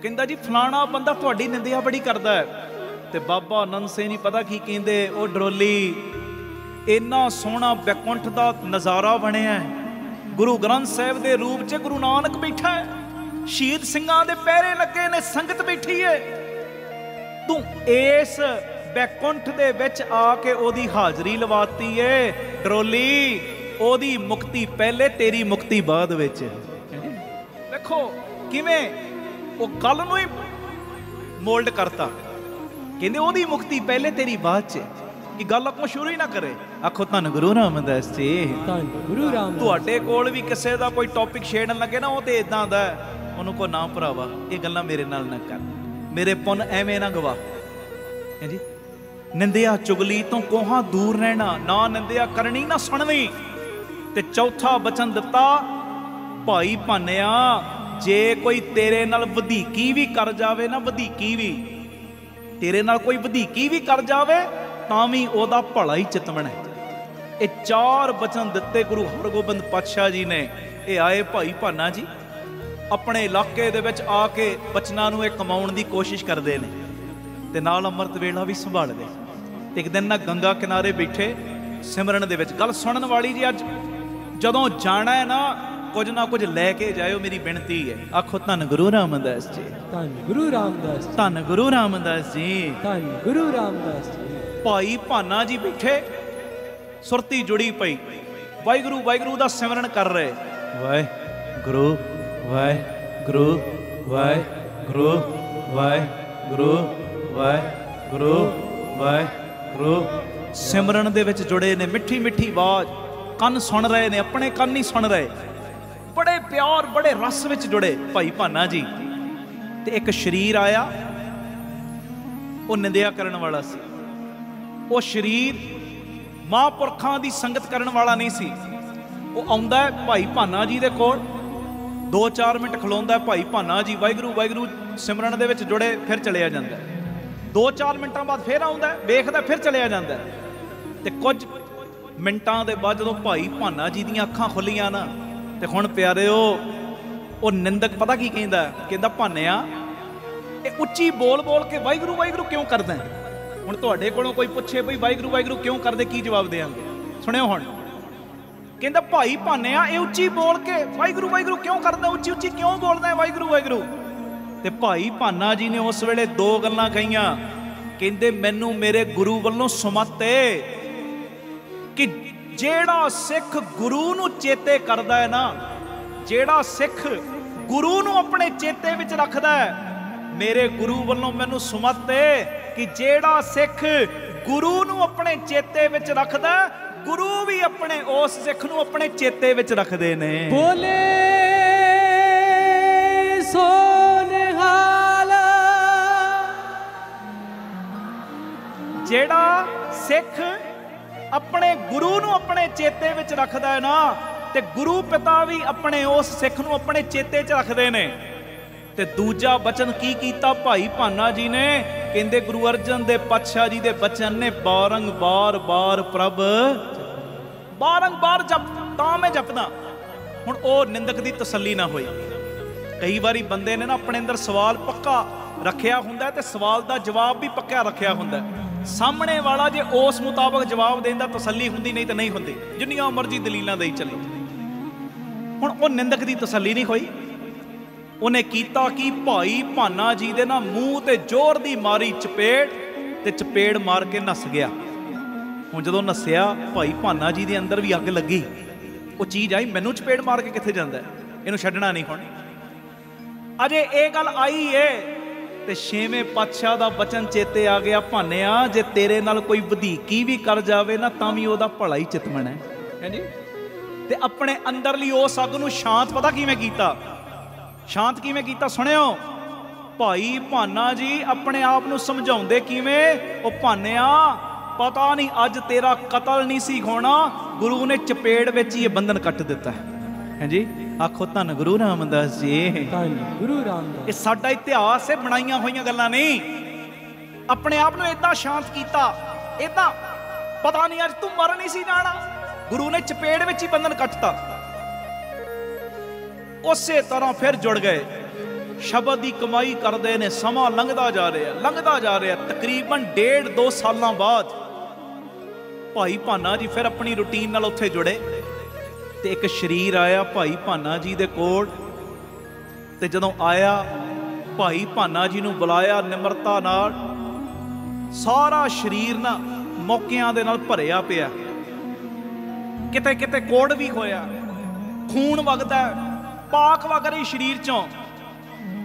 ਕਹਿੰਦਾ ਜੀ ਫਲਾਣਾ ਬੰਦਾ ਤੁਹਾਡੀ ਨਿੰਦਿਆ ਬੜੀ ਕਰਦਾ ਹੈ। ਤੇ ਬਾਬਾ ਆਨੰਦ ਸਿੰਘ ਜੀ ਪਤਾ ਕੀ ਕਹਿੰਦੇ, ਉਹ ਡਰੋਲੀ ਇੰਨਾ ਸੋਹਣਾ ਬੈਕੁੰਠ ਦਾ ਨਜ਼ਾਰਾ ਬਣਿਆ, ਗੁਰੂ ਗ੍ਰੰਥ ਸਾਹਿਬ ਦੇ ਰੂਪ 'ਚ ਗੁਰੂ ਨਾਨਕ ਬੈਠਾ ਹੈ, ਸ਼ਹੀਦ ਸਿੰਘਾਂ ਦੇ ਪਹਿਰੇ ਲੱਗੇ ਨੇ, ਸੰਗਤ ਬੈਠੀ ਹੈ, ਤੂੰ ਇਸ ਬੈਕੁੰਠ ਦੇ ਵਿੱਚ ਆ ਕੇ ਉਹਦੀ ਹਾਜ਼ਰੀ ਲਵਾਤੀ ਏ। ਡਰੋਲੀ, ਉਹਦੀ ਮੁਕਤੀ ਪਹਿਲੇ, ਤੇਰੀ ਮੁਕਤੀ ਬਾਅਦ ਵਿੱਚ। ਵੇਖੋ ਕਿਵੇਂ ਉਹ ਗੱਲ ਨੂੰ ਹੀ ਮੋਲਡ ਕਰਤਾ। ਕਹਿੰਦੇ ਉਹਦੀ ਮੁਕਤੀ ਪਹਿਲੇ, ਤੇਰੀ ਬਾਅਦ 'ਚ। ਕਿ ਗੱਲ ਅੱਗੋਂ ਸ਼ੁਰੂ ਹੀ ਨਾ ਕਰੇ। ਆਖੋ ਧੰਨ ਗੁਰੂ ਰਾਮਦਾਸ ਜੀ, ਧੰਨ ਗੁਰੂ ਰਾਮਦਾਸ। ਤੁਹਾਡੇ ਕੋਲ ਵੀ ਕਿਸੇ ਦਾ ਕੋਈ ਟੌਪਿਕ ਛੇੜਨ ਲੱਗੇ ਨਾ, ਉਹ ਤੇ ਇਦਾਂ ਦਾ, ਉਹਨੂੰ ਕੋ ਨਾ ਭਰਾਵਾ ਇਹ ਗੱਲਾਂ ਮੇਰੇ ਨਾਲ ਨਾ ਕਰ, ਮੇਰੇ ਪੁੰਨ ਐਵੇਂ ਨਾ ਗਵਾ। ਹਾਂਜੀ, ਨਿੰਦਿਆ ਚੁਗਲੀ ਤੋਂ ਕੋਹਾਂ ਦੂਰ ਰਹਿਣਾ, ਨਾ ਨਿੰਦਿਆ ਕਰਨੀ ਨਾ ਸੁਣਨੀ। ਤੇ ਚੌਥਾ ਬਚਨ ਦਿੱਤਾ, ਭਾਈ ਭਾਨਿਆ, ਜੇ ਕੋਈ ਤੇਰੇ ਨਾਲ ਵਧੀਕੀ ਵੀ ਕਰ ਜਾਵੇ ਨਾ, ਵਧੀਕੀ ਵੀ ਤੇਰੇ ਨਾਲ ਕੋਈ ਵਧੀਕੀ ਵੀ ਕਰ ਜਾਵੇ, ਤਾਂ ਵੀ ਉਹਦਾ ਭਲਾ ਹੀ ਚਿਤਵਣਾ। ਇਹ 4 ਬਚਨ ਦਿੱਤੇ ਗੁਰੂ ਹਰਗੋਬਿੰਦ ਪਾਤਸ਼ਾਹ ਜੀ ਨੇ। ਇਹ ਆਏ ਭਾਈ ਭਾਨਾ ਜੀ, ਆਪਣੇ ਇਲਾਕੇ ਦੇ ਵਿੱਚ ਆ ਕੇ ਬਚਨਾਂ ਨੂੰ ਇਹ ਕਮਾਉਣ ਦੀ ਕੋਸ਼ਿਸ਼ ਕਰਦੇ ਨੇ, ਤੇ ਨਾਲ ਅੰਮ੍ਰਿਤ ਵੇਲਾ ਵੀ ਸੰਭਾਲਦੇ। ਇੱਕ ਦਿਨ ਨਾ ਗੰਗਾ ਕਿਨਾਰੇ ਬੈਠੇ ਸਿਮਰਨ ਦੇ ਵਿੱਚ। ਗੱਲ ਸੁਣਨ ਵਾਲੀ ਜੀ, ਅੱਜ ਜਦੋਂ ਜਾਣਾ ਹੈ ਨਾ ਕੁਝ ਨਾ ਕੁਝ ਲੈ ਕੇ ਜਾਇਓ, ਮੇਰੀ ਬੇਨਤੀ ਹੈ। ਆਖੋ ਧੰਨ ਗੁਰੂ ਰਾਮਦਾਸ ਜੀ, ਧੰਨ ਗੁਰੂ ਰਾਮਦਾਸ ਜੀ, ਧੰਨ ਗੁਰੂ ਰਾਮਦਾਸ ਜੀ, ਧੰਨ ਗੁਰੂ ਰਾਮਦਾਸ ਜੀ। ਭਾਈ ਭਾਨਾ ਜੀ ਬੈਠੇ, ਸੁਰਤੀ ਜੁੜੀ ਪਈ, ਵਾਹਿਗੁਰੂ ਵਾਹਿਗੁਰੂ ਦਾ ਸਿਮਰਨ ਕਰ ਰਹੇ। ਵਾਹਿਗੁਰੂ ਵਾਹਿਗੁਰੂ ਵਾਹਿਗੁਰੂ ਵਾਹਿਗੁਰੂ ਵਾਹਿਗੁਰੂ ਵਾਹਿਗੁਰੂ ਸਿਮਰਨ ਦੇ ਵਿੱਚ ਜੁੜੇ ਨੇ। ਮਿੱਠੀ ਮਿੱਠੀ ਆਵਾਜ਼, ਕੰਨ ਸੁਣ ਰਹੇ ਨੇ, ਆਪਣੇ ਕੰਨ ਨਹੀਂ ਸੁਣ ਰਹੇ। ਬੜੇ ਪਿਆਰ, ਬੜੇ ਰਸ ਵਿੱਚ ਜੁੜੇ ਭਾਈ ਭਾਨਾ ਜੀ। ਤੇ ਇੱਕ ਸ਼ਰੀਰ ਆਇਆ, ਉਹ ਨਿੰਦਿਆ ਕਰਨ ਵਾਲਾ ਸੀ। ਉਹ ਸ਼ਰੀਰ ਮਹਾਂਪੁਰਖਾਂ ਦੀ ਸੰਗਤ ਕਰਨ ਵਾਲਾ ਨਹੀਂ ਸੀ। ਉਹ ਆਉਂਦਾ ਹੈ ਭਾਈ ਭਾਨਾ ਜੀ ਦੇ ਕੋਲ, 2-4 ਮਿੰਟ ਖਲੋਂਦਾ। ਭਾਈ ਭਾਨਾ ਜੀ ਵਾਹਿਗੁਰੂ ਵਾਹਿਗੁਰੂ ਸਿਮਰਨ ਦੇ ਵਿੱਚ ਜੁੜੇ, ਫਿਰ ਚਲਿਆ ਜਾਂਦਾ। 2-4 ਮਿੰਟਾਂ ਬਾਅਦ ਫਿਰ ਆਉਂਦਾ, ਵੇਖਦਾ, ਫਿਰ ਚਲਿਆ ਜਾਂਦਾ। ਤੇ ਕੁਝ ਮਿੰਟਾਂ ਦੇ ਬਾਅਦ ਜਦੋਂ ਭਾਈ ਭਾਨਾ ਜੀ ਦੀਆਂ ਅੱਖਾਂ ਖੁੱਲੀਆਂ ਨਾ, ਤੇ ਹੁਣ ਪਿਆਰਿਓ, ਉਹ ਨਿੰਦਕ ਪਤਾ ਕੀ ਕਹਿੰਦਾ? ਕਹਿੰਦਾ ਭਾਨਿਆ, ਇਹ ਉੱਚੀ ਬੋਲ ਬੋਲ ਕੇ ਵਾਹਿਗੁਰੂ ਵਾਹਿਗੁਰੂ ਕਿਉਂ ਕਰਦਾ? ਹੁਣ ਤੁਹਾਡੇ ਕੋਲੋਂ ਕੋਈ ਪੁੱਛੇ ਬਈ ਵਾਹਿਗੁਰੂ ਵਾਹਿਗੁਰੂ ਕਿਉਂ ਕਰਦੇ, ਕੀ ਜਵਾਬ ਦੇਵਾਂਗੇ? ਸੁਣਿਓ ਹੁਣ। ਕਹਿੰਦਾ ਭਾਈ ਭਾਨਿਆ, ਇਹ ਉੱਚੀ ਬੋਲ ਕੇ ਵਾਹਿਗੁਰੂ ਵਾਹਿਗੁਰੂ ਕਿਉਂ ਕਰਦਾ? ਉੱਚੀ ਉੱਚੀ ਕਿਉਂ ਬੋਲਦਾ ਵਾਹਿਗੁਰੂ ਵਾਹਿਗੁਰੂ? ਤੇ ਭਾਈ ਭਾਨਾ ਜੀ ਨੇ ਉਸ ਵੇਲੇ 2 ਗੱਲਾਂ ਕਹੀਆਂ। ਕਹਿੰਦੇ ਮੈਨੂੰ ਮੇਰੇ ਗੁਰੂ ਵੱਲੋਂ ਸੁਮਤ ਏ ਕਿ ਜਿਹੜਾ ਸਿੱਖ ਗੁਰੂ ਨੂੰ ਚੇਤੇ ਕਰਦਾ ਹੈ ਨਾ, ਜਿਹੜਾ ਸਿੱਖ ਗੁਰੂ ਨੂੰ ਆਪਣੇ ਚੇਤੇ ਵਿੱਚ ਰੱਖਦਾ ਹੈ, ਮੇਰੇ ਗੁਰੂ ਵੱਲੋਂ ਮੈਨੂੰ ਸੁਮਤ ਏ ਕਿ ਜਿਹੜਾ ਸਿੱਖ ਗੁਰੂ ਨੂੰ ਆਪਣੇ ਚੇਤੇ ਵਿੱਚ ਰੱਖਦਾ, ਗੁਰੂ ਵੀ ਆਪਣੇ ਉਸ ਸਿੱਖ ਨੂੰ ਆਪਣੇ ਚੇਤੇ ਵਿੱਚ ਰੱਖਦੇ ਨੇ। ਬੋਲੇ ਸੋ ਨਿਹਾਲ। ਜਿਹੜਾ ਸਿੱਖ ਆਪਣੇ ਗੁਰੂ ਨੂੰ ਆਪਣੇ ਚੇਤੇ ਵਿੱਚ ਰੱਖਦਾ ਹੈ ਨਾ, ਤੇ ਗੁਰੂ ਪਿਤਾ ਵੀ ਆਪਣੇ ਉਸ ਸਿੱਖ ਨੂੰ ਆਪਣੇ ਚੇਤੇ 'ਚ ਰੱਖਦੇ ਨੇ। ਤੇ ਦੂਜਾ ਬਚਨ ਕੀ ਕੀਤਾ ਭਾਈ ਭਾਨਾ ਜੀ ਨੇ? ਕਹਿੰਦੇ ਗੁਰੂ ਅਰਜਨ ਦੇਵ ਪਾਤਸ਼ਾਹ ਜੀ ਦੇ ਬਚਨ ਨੇ, ਬਾਰੰਬਾਰ ਬਾਰ ਪ੍ਰਭ, ਬਾਰੰਬਾਰ ਜਪ, ਤਾਂ ਮੈਂ ਜਪਦਾ। ਹੁਣ ਉਹ ਨਿੰਦਕ ਦੀ ਤਸੱਲੀ ਨਾ ਹੋਈ। ਕਈ ਵਾਰੀ ਬੰਦੇ ਨੇ ਨਾ ਆਪਣੇ ਅੰਦਰ ਸਵਾਲ ਪੱਕਾ ਰੱਖਿਆ ਹੁੰਦਾ, ਤੇ ਸਵਾਲ ਦਾ ਜਵਾਬ ਵੀ ਪੱਕਾ ਰੱਖਿਆ ਹੁੰਦਾ। ਸਾਹਮਣੇ ਵਾਲਾ ਜੇ ਉਸ ਮੁਤਾਬਕ ਜਵਾਬ ਦੇਣ ਦਾ ਤਸੱਲੀ ਹੁੰਦੀ, ਨਹੀਂ ਤਾਂ ਨਹੀਂ ਹੁੰਦੀ, ਜਿੰਨੀਆਂ ਮਰਜ਼ੀ ਦਲੀਲਾਂ ਦੇਈ ਚੱਲੋ। ਹੁਣ ਉਹ ਨਿੰਦਕ ਦੀ ਤਸੱਲੀ ਨਹੀਂ ਹੋਈ। ਉਹਨੇ ਕੀਤਾ ਕਿ ਭਾਈ ਭਾਨਾ ਜੀ ਦੇ ਨਾ ਮੂੰਹ ਤੇ ਜ਼ੋਰ ਦੀ ਮਾਰੀ ਚਪੇੜ, ਤੇ ਚਪੇੜ ਮਾਰ ਕੇ ਨੱਸ ਗਿਆ। ਹੁਣ ਜਦੋਂ ਨੱਸਿਆ, ਭਾਈ ਭਾਨਾ ਜੀ ਦੇ ਅੰਦਰ ਵੀ ਅੱਗ ਲੱਗੀ। ਉਹ ਚੀਜ਼ ਆਈ, ਮੈਨੂੰ ਚਪੇੜ ਮਾਰ ਕੇ ਕਿੱਥੇ ਜਾਂਦਾ, ਇਹਨੂੰ ਛੱਡਣਾ ਨਹੀਂ। ਹੁਣ ਅਜੇ ਇਹ ਗੱਲ ਆਈ ਏ ਤੇ 6ਵੇਂ ਪਾਤਸ਼ਾਹ ਦਾ ਬਚਨ ਚੇਤੇ ਆ ਗਿਆ, ਭਾਨਿਆ ਜੇ ਤੇਰੇ ਨਾਲ ਕੋਈ ਵਧੀਕੀ ਵੀ ਕਰ ਜਾਵੇ ਨਾ, ਤਾਂ ਵੀ ਉਹਦਾ ਭਲਾ ਹੀ ਚਿਤਮਣ ਹੈ। ਹਾਂਜੀ। ਤੇ ਆਪਣੇ ਅੰਦਰਲੀ ਉਸ ਅੱਗ ਨੂੰ ਸ਼ਾਂਤ ਪਤਾ ਕਿਵੇਂ ਕੀਤਾ? ਸ਼ਾਂਤ ਕਿਵੇਂ ਕੀਤਾ? ਸੁਣਿਓ। ਭਾਈ ਭਾਨਾ ਜੀ ਆਪਣੇ ਆਪ ਨੂੰ ਸਮਝਾਉਂਦੇ ਕਿਵੇਂ? ਉਹ ਭਾਨਿਆ, ਪਤਾ ਨਹੀਂ ਅੱਜ ਤੇਰਾ ਕਤਲ ਨਹੀਂ ਸੀ ਹੋਣਾ, ਗੁਰੂ ਨੇ ਚਪੇੜ ਵਿੱਚ ਹੀ ਇਹ ਬੰਧਨ ਕੱਟ ਦਿੱਤਾ ਹੈ। ਹਾਂਜੀ। ਆਖੋ ਧੰਨ ਗੁਰੂ ਰਾਮਦਾਸ ਜੀ, ਧੰਨ ਗੁਰੂ ਰਾਮਦਾਸ। ਇਹ ਸਾਡਾ ਇਤਿਹਾਸ ਹੈ, ਬਣਾਈਆਂ ਹੋਈਆਂ ਗੱਲਾਂ ਨਹੀਂ। ਆਪਣੇ ਆਪ ਨੂੰ ਏਦਾਂ ਸ਼ਾਂਤ ਕੀਤਾ, ਏਦਾਂ ਪਤਾ ਨਹੀਂ ਅੱਜ ਤੂੰ ਮਰ ਨਹੀਂ ਸੀ ਜਾਣਾ, ਗੁਰੂ ਨੇ ਚਪੇੜ ਵਿੱਚ ਹੀ ਬੰਧਨ ਕੱਟਤਾ। ਉਸੇ ਤਰ੍ਹਾਂ ਫਿਰ ਜੁੜ ਗਏ, ਸ਼ਬਦ ਦੀ ਕਮਾਈ ਕਰਦੇ ਨੇ। ਸਮਾਂ ਲੰਘਦਾ ਜਾ ਰਿਹਾ, ਲੰਘਦਾ ਜਾ ਰਿਹਾ। ਤਕਰੀਬਨ 1.5-2 ਸਾਲਾਂ ਬਾਅਦ ਭਾਈ ਭਾਨਾ ਜੀ ਫਿਰ ਆਪਣੀ ਰੂਟੀਨ ਨਾਲ ਉੱਥੇ ਜੁੜੇ। ਤੇ ਇੱਕ ਸ਼ਰੀਰ ਆਇਆ ਭਾਈ ਭਾਨਾ ਜੀ ਦੇ ਕੋਲ। ਤੇ ਜਦੋਂ ਆਇਆ, ਭਾਈ ਭਾਨਾ ਜੀ ਨੂੰ ਬੁਲਾਇਆ ਨਿਮਰਤਾ ਨਾਲ। ਸਾਰਾ ਸ਼ਰੀਰ ਨਾ ਮੌਕਿਆਂ ਦੇ ਨਾਲ ਭਰਿਆ ਪਿਆ, ਕਿਤੇ ਕਿਤੇ ਕੋੜ ਵੀ ਹੋਇਆ, ਖੂਨ ਵਗਦਾ, ਪਾਕ ਵਗ ਰਹੀ ਸ਼ਰੀਰ ਚੋਂ।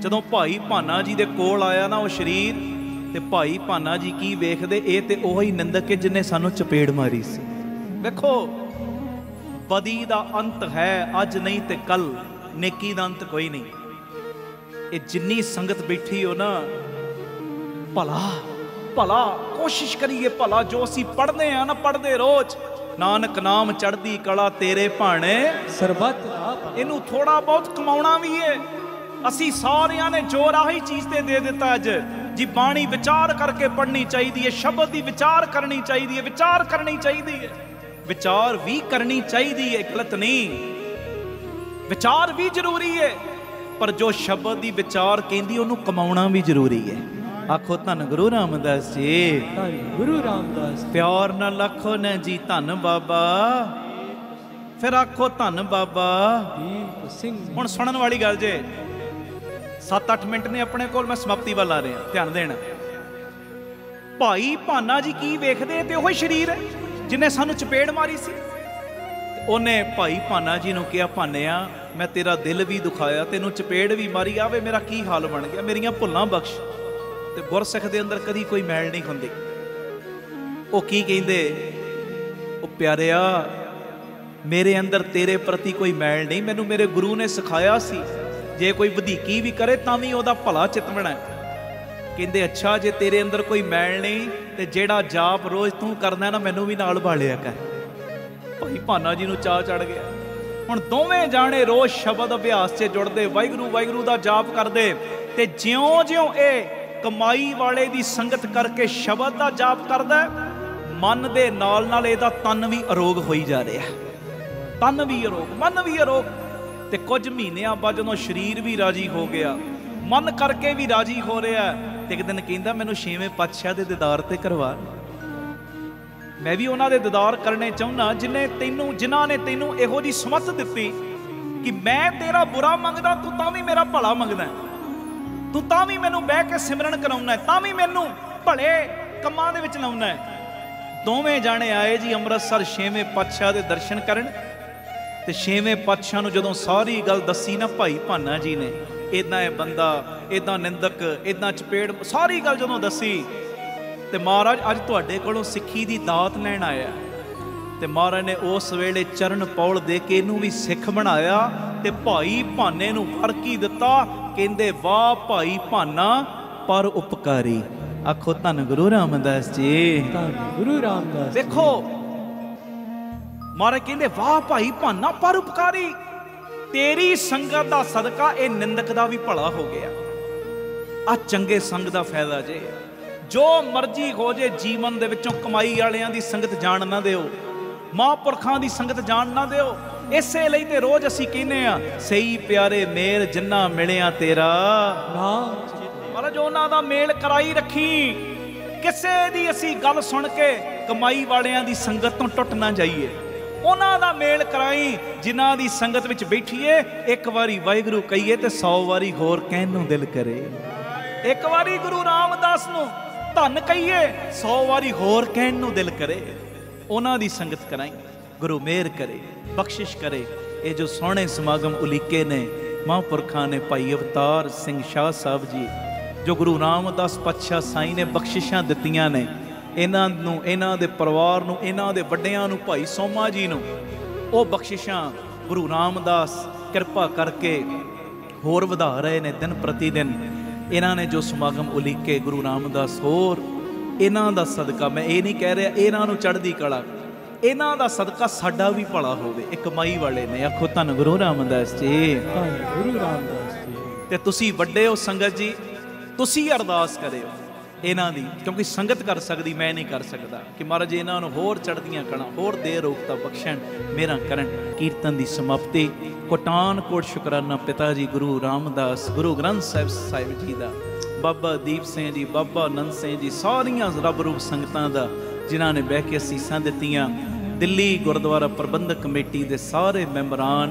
ਜਦੋਂ ਭਾਈ ਭਾਨਾ ਜੀ ਦੇ ਕੋਲ ਆਇਆ ਨਾ ਉਹ ਸ਼ਰੀਰ, ਤੇ ਭਾਈ ਭਾਨਾ ਜੀ ਕੀ ਵੇਖਦੇ? ਇਹ ਤੇ ਉਹੀ ਨਿੰਦਕ ਹੈ ਜਿਹਨੇ ਸਾਨੂੰ ਚਪੇੜ ਮਾਰੀ ਸੀ। ਵੇਖੋ, ਬਦੀ ਦਾ ਅੰਤ ਹੈ, ਅੱਜ ਨਹੀਂ ਤੇ ਕੱਲ, ਨੇਕੀ ਦਾ ਅੰਤ ਕੋਈ ਨਹੀਂ। ਇਹ ਜਿੰਨੀ ਸੰਗਤ ਬੈਠੀ ਹੋ ਨਾ, ਭਲਾ ਭਲਾ ਕੋਸ਼ਿਸ਼ ਕਰੀਏ, ਭਲਾ ਜੋ ਅਸੀਂ ਪੜ੍ਹਦੇ ਆ ਨਾ, ਪੜ੍ਹਦੇ ਰੋਜ਼, ਨਾਨਕ ਨਾਮ ਚੜ੍ਹਦੀ ਕਲਾ ਤੇਰੇ ਭਾਣੇ ਸਰਬੱਤ ਆਪ। ਇਹਨੂੰ ਥੋੜਾ ਬਹੁਤ ਕਮਾਉਣਾ ਵੀ ਏ। ਅਸੀਂ ਸਾਰਿਆਂ ਨੇ ਜ਼ੋਰ ਆਹੀ ਚੀਜ਼ ਤੇ ਦੇ ਦਿੱਤਾ ਅੱਜ ਜੀ, ਬਾਣੀ ਵਿਚਾਰ ਕਰਕੇ ਪੜ੍ਹਨੀ ਚਾਹੀਦੀ ਹੈ, ਸ਼ਬਦ ਦੀ ਵਿਚਾਰ ਕਰਨੀ ਚਾਹੀਦੀ ਹੈ, ਵਿਚਾਰ ਕਰਨੀ ਚਾਹੀਦੀ ਹੈ, ਵਿਚਾਰ ਵੀ ਕਰਨੀ ਚਾਹੀਦੀ ਹੈ, ਗਲਤ ਨਹੀਂ, ਵਿਚਾਰ ਵੀ ਜ਼ਰੂਰੀ ਹੈ, ਪਰ ਜੋ ਸ਼ਬਦ ਦੀ ਵਿਚਾਰ ਕਹਿੰਦੀ ਉਹਨੂੰ ਕਮਾਉਣਾ ਵੀ ਜ਼ਰੂਰੀ ਹੈ। ਆਖੋ ਧੰਨ ਗੁਰੂ ਰਾਮਦਾਸ ਜੀ, ਧੰਨ ਗੁਰੂ ਰਾਮਦਾਸ। ਪਿਆਰ ਨਾਲ ਆਖੋ ਨਾ ਜੀ, ਧੰਨ ਬਾਬਾ फिर आखो धन बाबा दीप सिंह हुण सुनन वाली गल जे 7-8 मिनट ने अपने कोल, मैं समाप्ति वाल आ रहा, ध्यान देना। भाई भाना जी की वेखदे ते ओही शरीर है जिन्हें सानू चपेड़ मारी सी। ਉਹਨੇ ਭਾਈ ਭਾਨਾ ਜੀ ਨੂੰ ਕਿਹਾ, ਭਾਨਿਆ ਮੈਂ ਤੇਰਾ ਦਿਲ ਵੀ ਦੁਖਾਇਆ, ਤੈਨੂੰ ਚਪੇੜ ਵੀ ਮਾਰੀ, ਆਵੇ ਮੇਰਾ ਕੀ ਹਾਲ ਬਣ ਗਿਆ, ਮੇਰੀਆਂ ਭੁੱਲਾਂ ਬਖਸ਼। ਤੇ ਗੁਰਸਿੱਖ ਦੇ ਅੰਦਰ ਕਦੀ ਕੋਈ ਮੈਲ ਨਹੀਂ ਹੁੰਦੀ। ਉਹ ਕੀ ਕਹਿੰਦੇ, ਉਹ ਪਿਆਰਿਆ ਮੇਰੇ ਅੰਦਰ ਤੇਰੇ ਪ੍ਰਤੀ ਕੋਈ ਮੈਲ ਨਹੀਂ, ਮੈਨੂੰ ਮੇਰੇ ਗੁਰੂ ਨੇ ਸਿਖਾਇਆ ਸੀ ਜੇ ਕੋਈ ਵਧੀਕੀ ਵੀ ਕਰੇ ਤਾਂ ਵੀ ਉਹਦਾ ਭਲਾ ਚਿਤਵਣਾ। ਕਹਿੰਦੇ ਅੱਛਾ ਜੇ ਤੇਰੇ ਅੰਦਰ ਕੋਈ ਮੈਲ ਨਹੀਂ ਤੇ ਜਿਹੜਾ ਜਾਪ ਰੋਜ਼ ਤੂੰ ਕਰਦਾ ਨਾ ਮੈਨੂੰ ਵੀ ਨਾਲ ਬਾਲਿਆ ਕਰ। ਭਾਈ ਭਾਨਾ ਜੀ ਨੂੰ ਚਾਅ ਚੜ ਗਿਆ। ਹੁਣ ਦੋਵੇਂ ਜਾਣੇ ਰੋਜ਼ ਸ਼ਬਦ ਅਭਿਆਸ 'ਚ ਜੁੜਦੇ, ਵਾਹਿਗੁਰੂ ਵਾਹਿਗੁਰੂ ਦਾ ਜਾਪ ਕਰਦੇ। ਤੇ ਜਿਉਂ-ਜਿਉਂ ਇਹ ਕਮਾਈ ਵਾਲੇ ਦੀ ਸੰਗਤ ਕਰਕੇ ਸ਼ਬਦ ਦਾ ਜਾਪ ਕਰਦਾ, ਮਨ ਦੇ ਨਾਲ ਨਾਲ ਇਹਦਾ ਤਨ ਵੀ ਅਰੋਗ ਹੋਈ ਜਾ ਰਿਹਾ, ਤਨ ਵੀ ਅਰੋਗ, ਮਨ ਵੀ ਅਰੋਗ। ਤੇ ਕੁਝ ਮਹੀਨਿਆਂ ਬਾਅਦ ਜਦੋਂ ਸਰੀਰ ਵੀ ਰਾਜੀ ਹੋ ਗਿਆ, ਮਨ ਕਰਕੇ ਵੀ ਰਾਜੀ ਹੋ ਰਿਹਾ, ਤੇ ਇੱਕ ਦਿਨ ਕਹਿੰਦਾ ਮੈਨੂੰ 6ਵੇਂ ਪਾਤਸ਼ਾਹ ਦੇ ਦੀਦਾਰ ਤੇ ਕਰਵਾ। ਮੈਂ ਵੀ ਉਹਨਾਂ ਦੇ ਦੀਦਾਰ ਕਰਨੇ ਚਾਹੁੰਦਾ ਜਿਨ੍ਹਾਂ ਨੇ ਤੈਨੂੰ ਇਹੋ ਜਿਹੀ ਸਮੱਤ ਦਿੱਤੀ ਕਿ ਮੈਂ ਤੇਰਾ ਬੁਰਾ ਮੰਗਦਾ, ਤੂੰ ਤਾਂ ਵੀ ਮੇਰਾ ਭਲਾ ਮੰਗਦਾ, ਤੂੰ ਤਾਂ ਵੀ ਮੈਨੂੰ ਬਹਿ ਕੇ ਸਿਮਰਨ ਕਰਾਉਣਾ, ਤਾਂ ਵੀ ਮੈਨੂੰ ਭਲੇ ਕੰਮਾਂ ਦੇ ਵਿੱਚ ਲਾਉਣਾ। ਦੋਵੇਂ ਜਾਣੇ ਆਏ ਜੀ ਅੰਮ੍ਰਿਤਸਰ 6ਵੇਂ ਪਾਤਸ਼ਾਹ ਦੇ ਦਰਸ਼ਨ ਕਰਨ। ਤੇ 6ਵੇਂ ਪਾਤਸ਼ਾਹ ਨੂੰ ਜਦੋਂ ਸਾਰੀ ਗੱਲ ਦੱਸੀ ਨਾ ਭਾਈ ਭਾਨਾ ਜੀ ਨੇ, ਇੱਦਾਂ ਇਹ ਬੰਦਾ, ਇੱਦਾਂ ਨਿੰਦਕ, ਇੱਦਾਂ ਚਪੇੜ, ਸਾਰੀ ਗੱਲ ਜਦੋਂ ਦੱਸੀ, ਤੇ ਮਹਾਰਾਜ ਅੱਜ ਤੁਹਾਡੇ ਕੋਲੋਂ ਸਿੱਖੀ ਦੀ ਦਾਤ ਲੈਣ ਆਇਆ। ਤੇ ਮਹਾਰਾਜ ਨੇ ਉਸ ਵੇਲੇ ਚਰਨ ਪੌਲ ਦੇ ਕੇ ਇਹਨੂੰ ਵੀ ਸਿੱਖ ਬਣਾਇਆ ਤੇ ਭਾਈ ਭਾਨੇ ਨੂੰ ਫੜ ਕੀ ਦਿੱਤਾ। ਕਹਿੰਦੇ ਵਾਹ ਭਾਈ ਭਾਨਾ ਪਰ ਉਪਕਾਰੀ। ਆਖੋ ਧੰਨ ਗੁਰੂ ਰਾਮਦਾਸ ਜੀ, ਧੰਨ ਗੁਰੂ ਰਾਮਦਾਸ। ਦੇਖੋ ਮਹਾਰਾਜ ਕਹਿੰਦੇ ਵਾਹ ਭਾਈ ਭਾਨਾ ਪਰ ਉਪਕਾਰੀ, ਤੇਰੀ ਸੰਗਤ ਦਾ ਸਦਕਾ ਇਹ ਨਿੰਦਕ ਦਾ ਵੀ ਭਲਾ ਹੋ ਗਿਆ। ਆ ਚੰਗੇ ਸੰਗ ਦਾ ਫਾਇਦਾ ਜੇ, ਜੋ ਮਰਜ਼ੀ ਹੋ ਜੇ ਜੀਵਨ ਦੇ ਵਿੱਚੋਂ ਕਮਾਈ ਵਾਲਿਆਂ ਦੀ ਸੰਗਤ ਜਾਣ ਨਾ ਦਿਓ, ਮਹਾਂਪੁਰਖਾਂ ਦੀ ਸੰਗਤ ਜਾਣ ਨਾ ਦਿਓ। ਇਸੇ ਲਈ ਤੇ ਰੋਜ਼ ਅਸੀਂ ਕਹਿੰਦੇ ਆ ਸਹੀ ਪਿਆਰੇ ਮੇਲ ਜਿੰਨਾ ਮਿਲਿਆ ਤੇਰਾ ਨਾਮ। ਮਹਾਰਾਜ ਉਹਨਾਂ ਦਾ ਮੇਲ ਕਰਾਈ ਰੱਖੀ। ਕਿਸੇ ਦੀ ਅਸੀਂ ਗੱਲ ਸੁਣ ਕੇ ਕਮਾਈ ਵਾਲਿਆਂ ਦੀ ਸੰਗਤ ਤੋਂ ਟੁੱਟ ਨਾ ਜਾਈਏ, ਉਹਨਾਂ ਦਾ ਮੇਲ ਕਰਾਈ ਜਿਨ੍ਹਾਂ ਦੀ ਸੰਗਤ ਵਿੱਚ ਬੈਠੀਏ। ਇੱਕ ਵਾਰੀ ਵਾਹਿਗੁਰੂ ਕਹੀਏ ਤੇ 100 ਵਾਰੀ ਹੋਰ ਕਹਿਣ ਨੂੰ ਦਿਲ ਕਰੇ। ਇੱਕ ਵਾਰੀ ਗੁਰੂ ਰਾਮਦਾਸ ਨੂੰ ਧੰਨ ਕਹੀਏ, 100 ਵਾਰੀ ਹੋਰ ਕਹਿਣ ਨੂੰ ਦਿਲ ਕਰੇ। ਉਹਨਾਂ ਦੀ ਸੰਗਤ ਕਰਾਈ, ਗੁਰੂ ਮਿਹਰ ਕਰੇ, ਬਖਸ਼ਿਸ਼ ਕਰੇ। ਇਹ ਜੋ ਸੋਹਣੇ ਸਮਾਗਮ ਉਲੀਕੇ ਨੇ ਮਹਾਂਪੁਰਖਾਂ ਨੇ, ਭਾਈ ਅਵਤਾਰ ਸਿੰਘ ਸ਼ਾਹ ਸਾਹਿਬ ਜੀ, ਜੋ ਗੁਰੂ ਰਾਮਦਾਸ ਪਾਤਸ਼ਾਹ ਸਾਈਂ ਨੇ ਬਖਸ਼ਿਸ਼ਾਂ ਦਿੱਤੀਆਂ ਨੇ, ਇਹਨਾਂ ਨੂੰ, ਇਹਨਾਂ ਦੇ ਪਰਿਵਾਰ ਨੂੰ, ਇਹਨਾਂ ਦੇ ਵੱਡਿਆਂ ਨੂੰ, ਭਾਈ ਸੋਮਾ ਜੀ ਨੂੰ, ਉਹ ਬਖਸ਼ਿਸ਼ਾਂ ਗੁਰੂ ਰਾਮਦਾਸ ਕਿਰਪਾ ਕਰਕੇ ਹੋਰ ਵਧਾ ਰਹੇ ਨੇ ਦਿਨ ਪ੍ਰਤੀ ਦਿਨ। ਇਹਨਾਂ ਨੇ ਜੋ ਸਮਾਗਮ ਉਲੀਕੇ ਗੁਰੂ ਰਾਮਦਾਸ, ਹੋਰ ਇਹਨਾਂ ਦਾ ਸਦਕਾ, ਮੈਂ ਇਹ ਨਹੀਂ ਕਹਿ ਰਿਹਾ ਇਹਨਾਂ ਨੂੰ ਚੜ੍ਹਦੀ ਕਲਾ, ਇਹਨਾਂ ਦਾ ਸਦਕਾ ਸਾਡਾ ਵੀ ਭਲਾ ਹੋਵੇ। ਇਹ ਕਮਾਈ ਵਾਲੇ ਨੇ। ਆਖੋ ਧੰਨ ਗੁਰੂ ਰਾਮਦਾਸ ਜੀ, ਧੰਨ ਗੁਰੂ ਰਾਮਦਾਸ ਜੀ। ਤੇ ਤੁਸੀਂ ਵੱਡੇ ਹੋ ਸੰਗਤ ਜੀ, ਤੁਸੀਂ ਅਰਦਾਸ ਕਰਿਓ ਇਹਨਾਂ ਦੀ, ਕਿਉਂਕਿ ਸੰਗਤ ਕਰ ਸਕਦੀ, ਮੈਂ ਨਹੀਂ ਕਰ ਸਕਦਾ। ਕਿ ਮਹਾਰਾਜ ਇਹਨਾਂ ਨੂੰ ਹੋਰ ਚੜ੍ਹਦੀਆਂ ਕਲਾਂ, ਹੋਰ ਦੇ ਰੋਗਤਾ ਬਖਸ਼ਣ, ਮੇਰਾ ਕਰਨ। ਕੀਰਤਨ ਦੀ ਸਮਾਪਤੀ। ਕੋਟਾਨਕੋਟ ਸ਼ੁਕਰਾਨਾ ਪਿਤਾ ਜੀ ਗੁਰੂ ਰਾਮਦਾਸ, ਗੁਰੂ ਗ੍ਰੰਥ ਸਾਹਿਬ ਜੀ ਦਾ, ਬਾਬਾ ਦੀਪ ਸਿੰਘ ਜੀ, ਬਾਬਾ ਆਨੰਦ ਸਿੰਘ ਜੀ, ਸਾਰੀਆਂ ਰੱਬ ਰੂਪ ਸੰਗਤਾਂ ਦਾ ਜਿਨ੍ਹਾਂ ਨੇ ਬਹਿ ਕੇ ਅਸੀਸਾਂ ਦਿੱਤੀਆਂ। ਦਿੱਲੀ ਗੁਰਦੁਆਰਾ ਪ੍ਰਬੰਧਕ ਕਮੇਟੀ ਦੇ ਸਾਰੇ ਮੈਂਬਰਾਂ,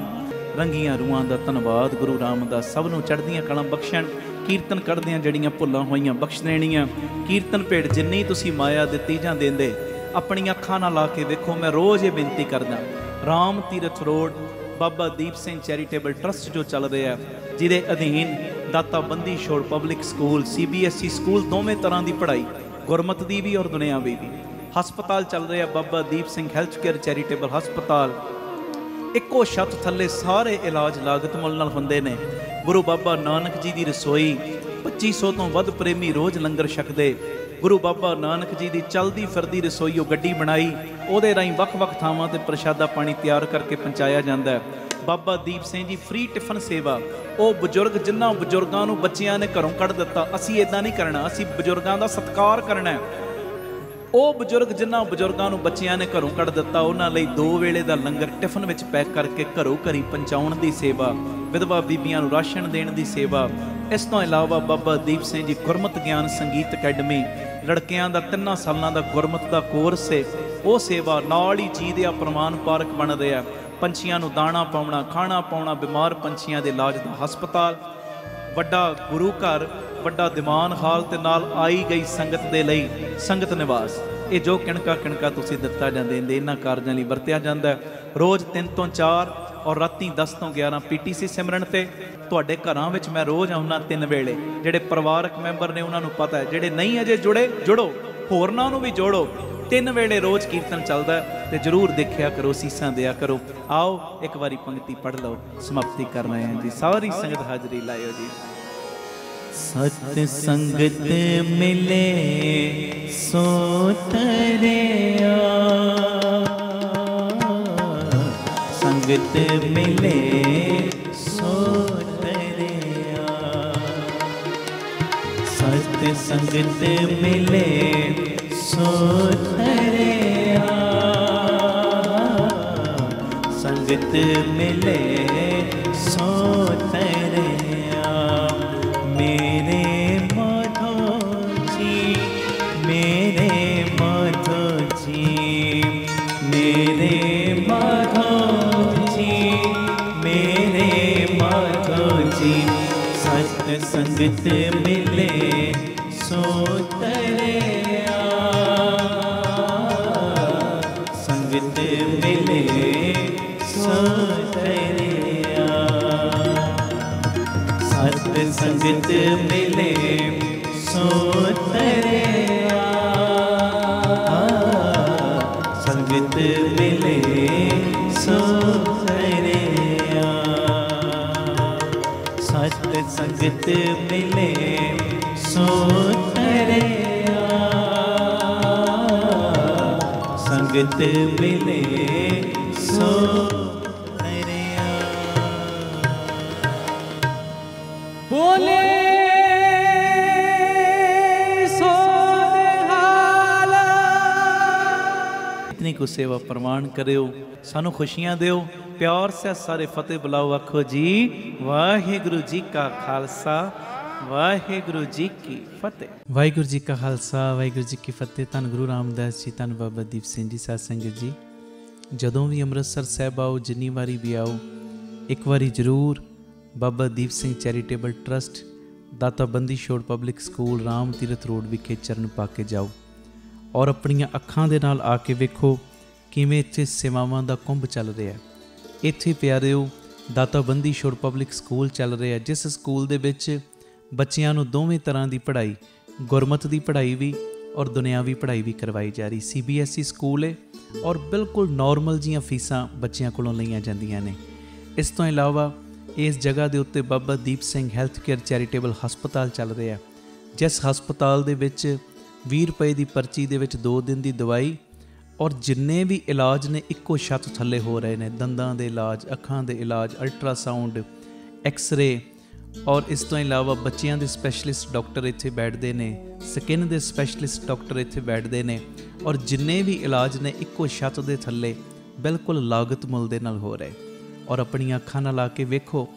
ਰੰਗੀਆਂ ਰੂਹਾਂ ਦਾ ਧੰਨਵਾਦ। ਗੁਰੂ ਰਾਮਦਾਸ ਸਭ ਨੂੰ ਚੜ੍ਹਦੀਆਂ ਕਲਾਂ ਬਖਸ਼ਣ। ਕੀਰਤਨ ਕੱਢਦਿਆਂ ਜਿਹੜੀਆਂ ਭੁੱਲਾਂ ਹੋਈਆਂ ਬਖਸ਼ ਦੇਣੀਆਂ। ਕੀਰਤਨ ਭੇਟ ਜਿੰਨੀ ਤੁਸੀਂ ਮਾਇਆ ਦਿੱਤੀ ਜਾਂ ਦਿੰਦੇ, ਆਪਣੀਆਂ ਅੱਖਾਂ ਨਾਲ ਲਾ ਕੇ ਵੇਖੋ। ਮੈਂ ਰੋਜ਼ ਇਹ ਬੇਨਤੀ ਕਰਦਾ, Ram Tirath road Baba Deep Singh charitable trust ਜੋ ਚੱਲ ਰਿਹਾ, ਜਿਹਦੇ ਅਧੀਨ ਦਾਤਾ Bandi Chhor public school, CBSE school, ਦੋਵੇਂ ਤਰ੍ਹਾਂ ਦੀ ਪੜ੍ਹਾਈ, ਗੁਰਮਤ ਦੀ ਵੀ ਔਰ ਦੁਨਿਆਵੀ ਵੀ। ਹਸਪਤਾਲ ਚੱਲ ਰਿਹਾ Baba Deep Singh health care charitable ਹਸਪਤਾਲ। ਇੱਕੋ ਛੱਤ ਥੱਲੇ ਸਾਰੇ ਇਲਾਜ ਲਾਗਤ ਮੁੱਲ ਨਾਲ ਹੁੰਦੇ ਨੇ। ਗੁਰੂ ਬਾਬਾ ਨਾਨਕ ਜੀ ਦੀ ਰਸੋਈ, 2500 ਤੋਂ ਵੱਧ ਪ੍ਰੇਮੀ ਰੋਜ਼ ਲੰਗਰ ਛਕਦੇ। ਗੁਰੂ ਬਾਬਾ ਨਾਨਕ ਜੀ ਦੀ ਚਲਦੀ ਫਿਰਦੀ ਰਸੋਈ, ਉਹ ਗੱਡੀ ਬਣਾਈ, ਉਹਦੇ ਰਾਹੀਂ ਵੱਖ-ਵੱਖ ਥਾਵਾਂ ਤੇ ਪ੍ਰਸ਼ਾਦਾ ਪਾਣੀ ਤਿਆਰ ਕਰਕੇ ਪਹੁੰਚਾਇਆ ਜਾਂਦਾ। ਬਾਬਾ ਦੀਪ ਸਿੰਘ ਜੀ ਫ੍ਰੀ ਟਿਫਨ ਸੇਵਾ। ਉਹ ਬਜ਼ੁਰਗ ਜਿਨ੍ਹਾਂ ਬਜ਼ੁਰਗਾਂ ਨੂੰ ਬੱਚਿਆਂ ਨੇ ਘਰੋਂ ਕੱਢ ਦਿੱਤਾ, ਅਸੀਂ ਇੱਦਾਂ ਨਹੀਂ ਕਰਨਾ, ਅਸੀਂ ਬਜ਼ੁਰਗਾਂ ਦਾ ਸਤਿਕਾਰ ਕਰਨਾ। ਉਹ ਬਜ਼ੁਰਗ ਜਿਨ੍ਹਾਂ ਬਜ਼ੁਰਗਾਂ ਨੂੰ ਬੱਚਿਆਂ ਨੇ ਘਰੋਂ ਕੱਢ ਦਿੱਤਾ, ਉਹਨਾਂ ਲਈ 2 ਵੇਲੇ ਦਾ ਲੰਗਰ ਟਿਫਨ ਵਿੱਚ ਪੈਕ ਕਰਕੇ ਘਰੋਂ ਘਰੀ ਪਹੁੰਚਾਉਣ ਦੀ ਸੇਵਾ। ਵਿਧਵਾ ਬੀਬੀਆਂ ਨੂੰ ਰਾਸ਼ਨ ਦੇਣ ਦੀ ਸੇਵਾ। ਇਸ ਤੋਂ ਇਲਾਵਾ ਬਾਬਾ ਦੀਪ ਸਿੰਘ ਜੀ ਗੁਰਮਤ ਗਿਆਨ ਸੰਗੀਤ ਅਕੈਡਮੀ, ਲੜਕਿਆਂ ਦਾ 3 ਸਾਲਾਂ ਦਾ ਗੁਰਮਤ ਦਾ ਕੋਰਸ ਹੈ, ਉਹ ਸੇਵਾ ਨਾਲ ਹੀ ਜੀ ਦੇ ਪ੍ਰਮਾਣ ਪਾਰਕ ਬਣ ਰਿਹਾ। ਪੰਛੀਆਂ ਨੂੰ ਦਾਣਾ ਪਾਉਣਾ, ਖਾਣਾ ਪਾਉਣਾ, ਬਿਮਾਰ ਪੰਛੀਆਂ ਦੇ ਇਲਾਜ ਦਾ ਹਸਪਤਾਲ, ਵੱਡਾ ਗੁਰੂ ਘਰ, ਵੱਡਾ ਦੀਵਾਨ ਹਾਲ ਤੇ ਨਾਲ ਆਈ ਗਈ ਸੰਗਤ ਦੇ ਲਈ ਸੰਗਤ ਨਿਵਾਸ। ਇਹ ਜੋ ਕਿਣਕਾ ਕਿਣਕਾ ਤੁਸੀਂ ਦਿੱਤਾ ਜਾਂਦੇ ਇਹਨਾਂ ਕਾਰਜਾਂ ਲਈ ਵਰਤਿਆ ਜਾਂਦਾ। ਰੋਜ਼ 3 ਤੋਂ 4 ਔਰ ਰਾਤੀ 10 ਤੋਂ 11 PTC ਸਿਮਰਨ ਤੇ ਤੁਹਾਡੇ ਘਰਾਂ ਵਿੱਚ ਮੈਂ ਰੋਜ਼ ਆਉਣਾ 3 ਵੇਲੇ। ਜਿਹੜੇ ਪਰਿਵਾਰਕ ਮੈਂਬਰ ਨੇ ਉਹਨਾਂ ਨੂੰ ਪਤਾ ਹੈ, ਜਿਹੜੇ ਨਹੀਂ ਅਜੇ ਜੁੜੇ ਜੁੜੋ, ਹੋਰਨਾਂ ਨੂੰ ਵੀ ਜੋੜੋ। 3 ਵੇਲੇ ਰੋਜ਼ ਕੀਰਤਨ ਚੱਲਦਾ ਤੇ ਜ਼ਰੂਰ ਦੇਖਿਆ ਕਰੋ, ਸੀਸਾਂ ਦਿਆ ਕਰੋ। ਆਓ ਇੱਕ ਵਾਰੀ ਪੰਕਤੀ ਪੜ੍ਹ ਲਓ, ਸਮਾਪਤੀ ਕਰ ਰਹੇ ਹਾਂ ਜੀ। ਸਾਰੀ ਸੰਗਤ ਹਾਜ਼ਰੀ ਲਾਇਓ ਜੀ। ਸਤ ਸੰਗਤ ਮਿਲੇ ਸੋ ਤਰਿਆ, ਸੰਗਤ ਮਿਲੇ ਸੋ ਤਰਿਆ, ਸਤ ਸੰਗਤ ਮਿਲੇ ਸੋ ਤਰਿਆ, ਸੰਗਤ ਮਿਲੇ ਸੋ ਤਰਿਆ। ਮੇਰੇ ਮਾਧੋ ਜੀ, ਮੇਰੇ ਮਾਧੋ ਜੀ, ਮੇਰੇ ਮਾਧੋ ਜੀ, ਮੇਰੇ ਮਾਧੋ ਜੀ, ਸਤ ਸੰਗਤ ਮਿਲੇ ਸੋ ਤਰਿਆ, ਸੰਗਤ ਮਿਲੇ ਸੋ ਤਰਿਆ, ਸਤ ਸੰਗਤ ਮਿਲੇ ਸੋ ਤਰਿਆ, ਸੰਗਤ ਮਿਲੇ ਸੋ ਤਰਿਆ, ਸਤ ਸੰਗਤ ਮਿਲੇ ਸੋ ਤਰਿਆ, ਸੰਗਤ ਮਿਲੇ ਸੋ ਤਰਿਆ। ਬੋਲੇ इतनी कुछ सेवा प्रमाण करियो, सानू खुशियां दियो, प्यार से सारे फतेह बुलाओ। आखो जी वाहिगुरु जी का खालसा, वाहिगुरु जी की फतेह। ਵਾਹਿਗੁਰੂ ਜੀ ਕਾ ਖਾਲਸਾ, ਵਾਹਿਗੁਰੂ ਜੀ ਕੀ ਫਤਿਹ। ਧੰਨ ਗੁਰੂ ਰਾਮਦਾਸ ਜੀ, ਧੰਨ ਬਾਬਾ ਦੀਪ ਸਿੰਘ ਜੀ। ਸਾਧ ਸੰਗਤ ਜੀ, ਜਦੋਂ ਵੀ ਅੰਮ੍ਰਿਤਸਰ ਸਾਹਿਬ ਆਓ, ਜਿੰਨੀ ਵਾਰੀ ਵੀ ਆਓ, ਇੱਕ ਵਾਰੀ ਜ਼ਰੂਰ ਬਾਬਾ ਦੀਪ ਸਿੰਘ ਚੈਰੀਟੇਬਲ ਟਰਸਟ, ਦਾਤਾ Bandi Chhor public school, Ram Tirath road ਵਿਖੇ ਚਰਨ ਪਾ ਕੇ ਜਾਓ ਔਰ ਆਪਣੀਆਂ ਅੱਖਾਂ ਦੇ ਨਾਲ ਆ ਕੇ ਵੇਖੋ ਕਿਵੇਂ ਇੱਥੇ ਸੇਵਾਵਾਂ ਦਾ ਕੁੰਭ ਚੱਲ ਰਿਹਾ। ਇੱਥੇ ਪਿਆਰਿਓ ਦਾਤਾ ਬੰਦੀ ਛੋੜ ਪਬਲਿਕ ਸਕੂਲ ਚੱਲ ਰਿਹਾ, ਜਿਸ ਸਕੂਲ ਦੇ ਵਿੱਚ ਬੱਚਿਆਂ ਨੂੰ ਦੋਵੇਂ ਤਰ੍ਹਾਂ ਦੀ ਪੜ੍ਹਾਈ, ਗੁਰਮਤ ਦੀ ਪੜ੍ਹਾਈ ਵੀ ਔਰ ਦੁਨਿਆਵੀ ਪੜ੍ਹਾਈ ਵੀ ਕਰਵਾਈ ਜਾ ਰਹੀ। CBSE ਸਕੂਲ ਹੈ ਔਰ ਬਿਲਕੁਲ ਨੋਰਮਲ ਜੀਆਂ ਫੀਸਾਂ ਬੱਚਿਆਂ ਕੋਲੋਂ ਲਈਆਂ ਜਾਂਦੀਆਂ ਨੇ। ਇਸ ਤੋਂ ਇਲਾਵਾ ਇਸ ਜਗ੍ਹਾ ਦੇ ਉੱਤੇ Baba Deep Singh health care charitable ਹਸਪਤਾਲ ਚੱਲ ਰਿਹਾ, ਜਿਸ ਹਸਪਤਾਲ ਦੇ ਵਿੱਚ 20 ਰੁਪਏ ਦੀ ਪਰਚੀ ਦੇ ਵਿੱਚ 2 ਦਿਨ ਦੀ ਦਵਾਈ ਔਰ ਜਿੰਨੇ ਵੀ ਇਲਾਜ ਨੇ ਇੱਕੋ ਛੱਤ ਥੱਲੇ ਹੋ ਰਹੇ ਨੇ। ਦੰਦਾਂ ਦੇ ਇਲਾਜ, ਅੱਖਾਂ ਦੇ ਇਲਾਜ, ਅਲਟਰਾਸਾਊਂਡ, ਐਕਸ-ਰੇ ਔਰ ਇਸ ਤੋਂ ਇਲਾਵਾ ਬੱਚਿਆਂ ਦੇ ਸਪੈਸ਼ਲਿਸਟ ਡਾਕਟਰ ਇੱਥੇ ਬੈਠਦੇ ਨੇ, ਸਕਿਨ ਦੇ ਸਪੈਸ਼ਲਿਸਟ ਡਾਕਟਰ ਇੱਥੇ ਬੈਠਦੇ ਨੇ ਔਰ ਜਿੰਨੇ ਵੀ ਇਲਾਜ ਨੇ ਇੱਕੋ ਛੱਤ ਦੇ ਥੱਲੇ ਬਿਲਕੁਲ ਲਾਗਤ ਮੁੱਲ ਦੇ ਨਾਲ ਹੋ ਰਹੇ। ਔਰ ਆਪਣੀਆਂ ਅੱਖਾਂ ਨਾਲ ਲਾ ਕੇ ਵੇਖੋ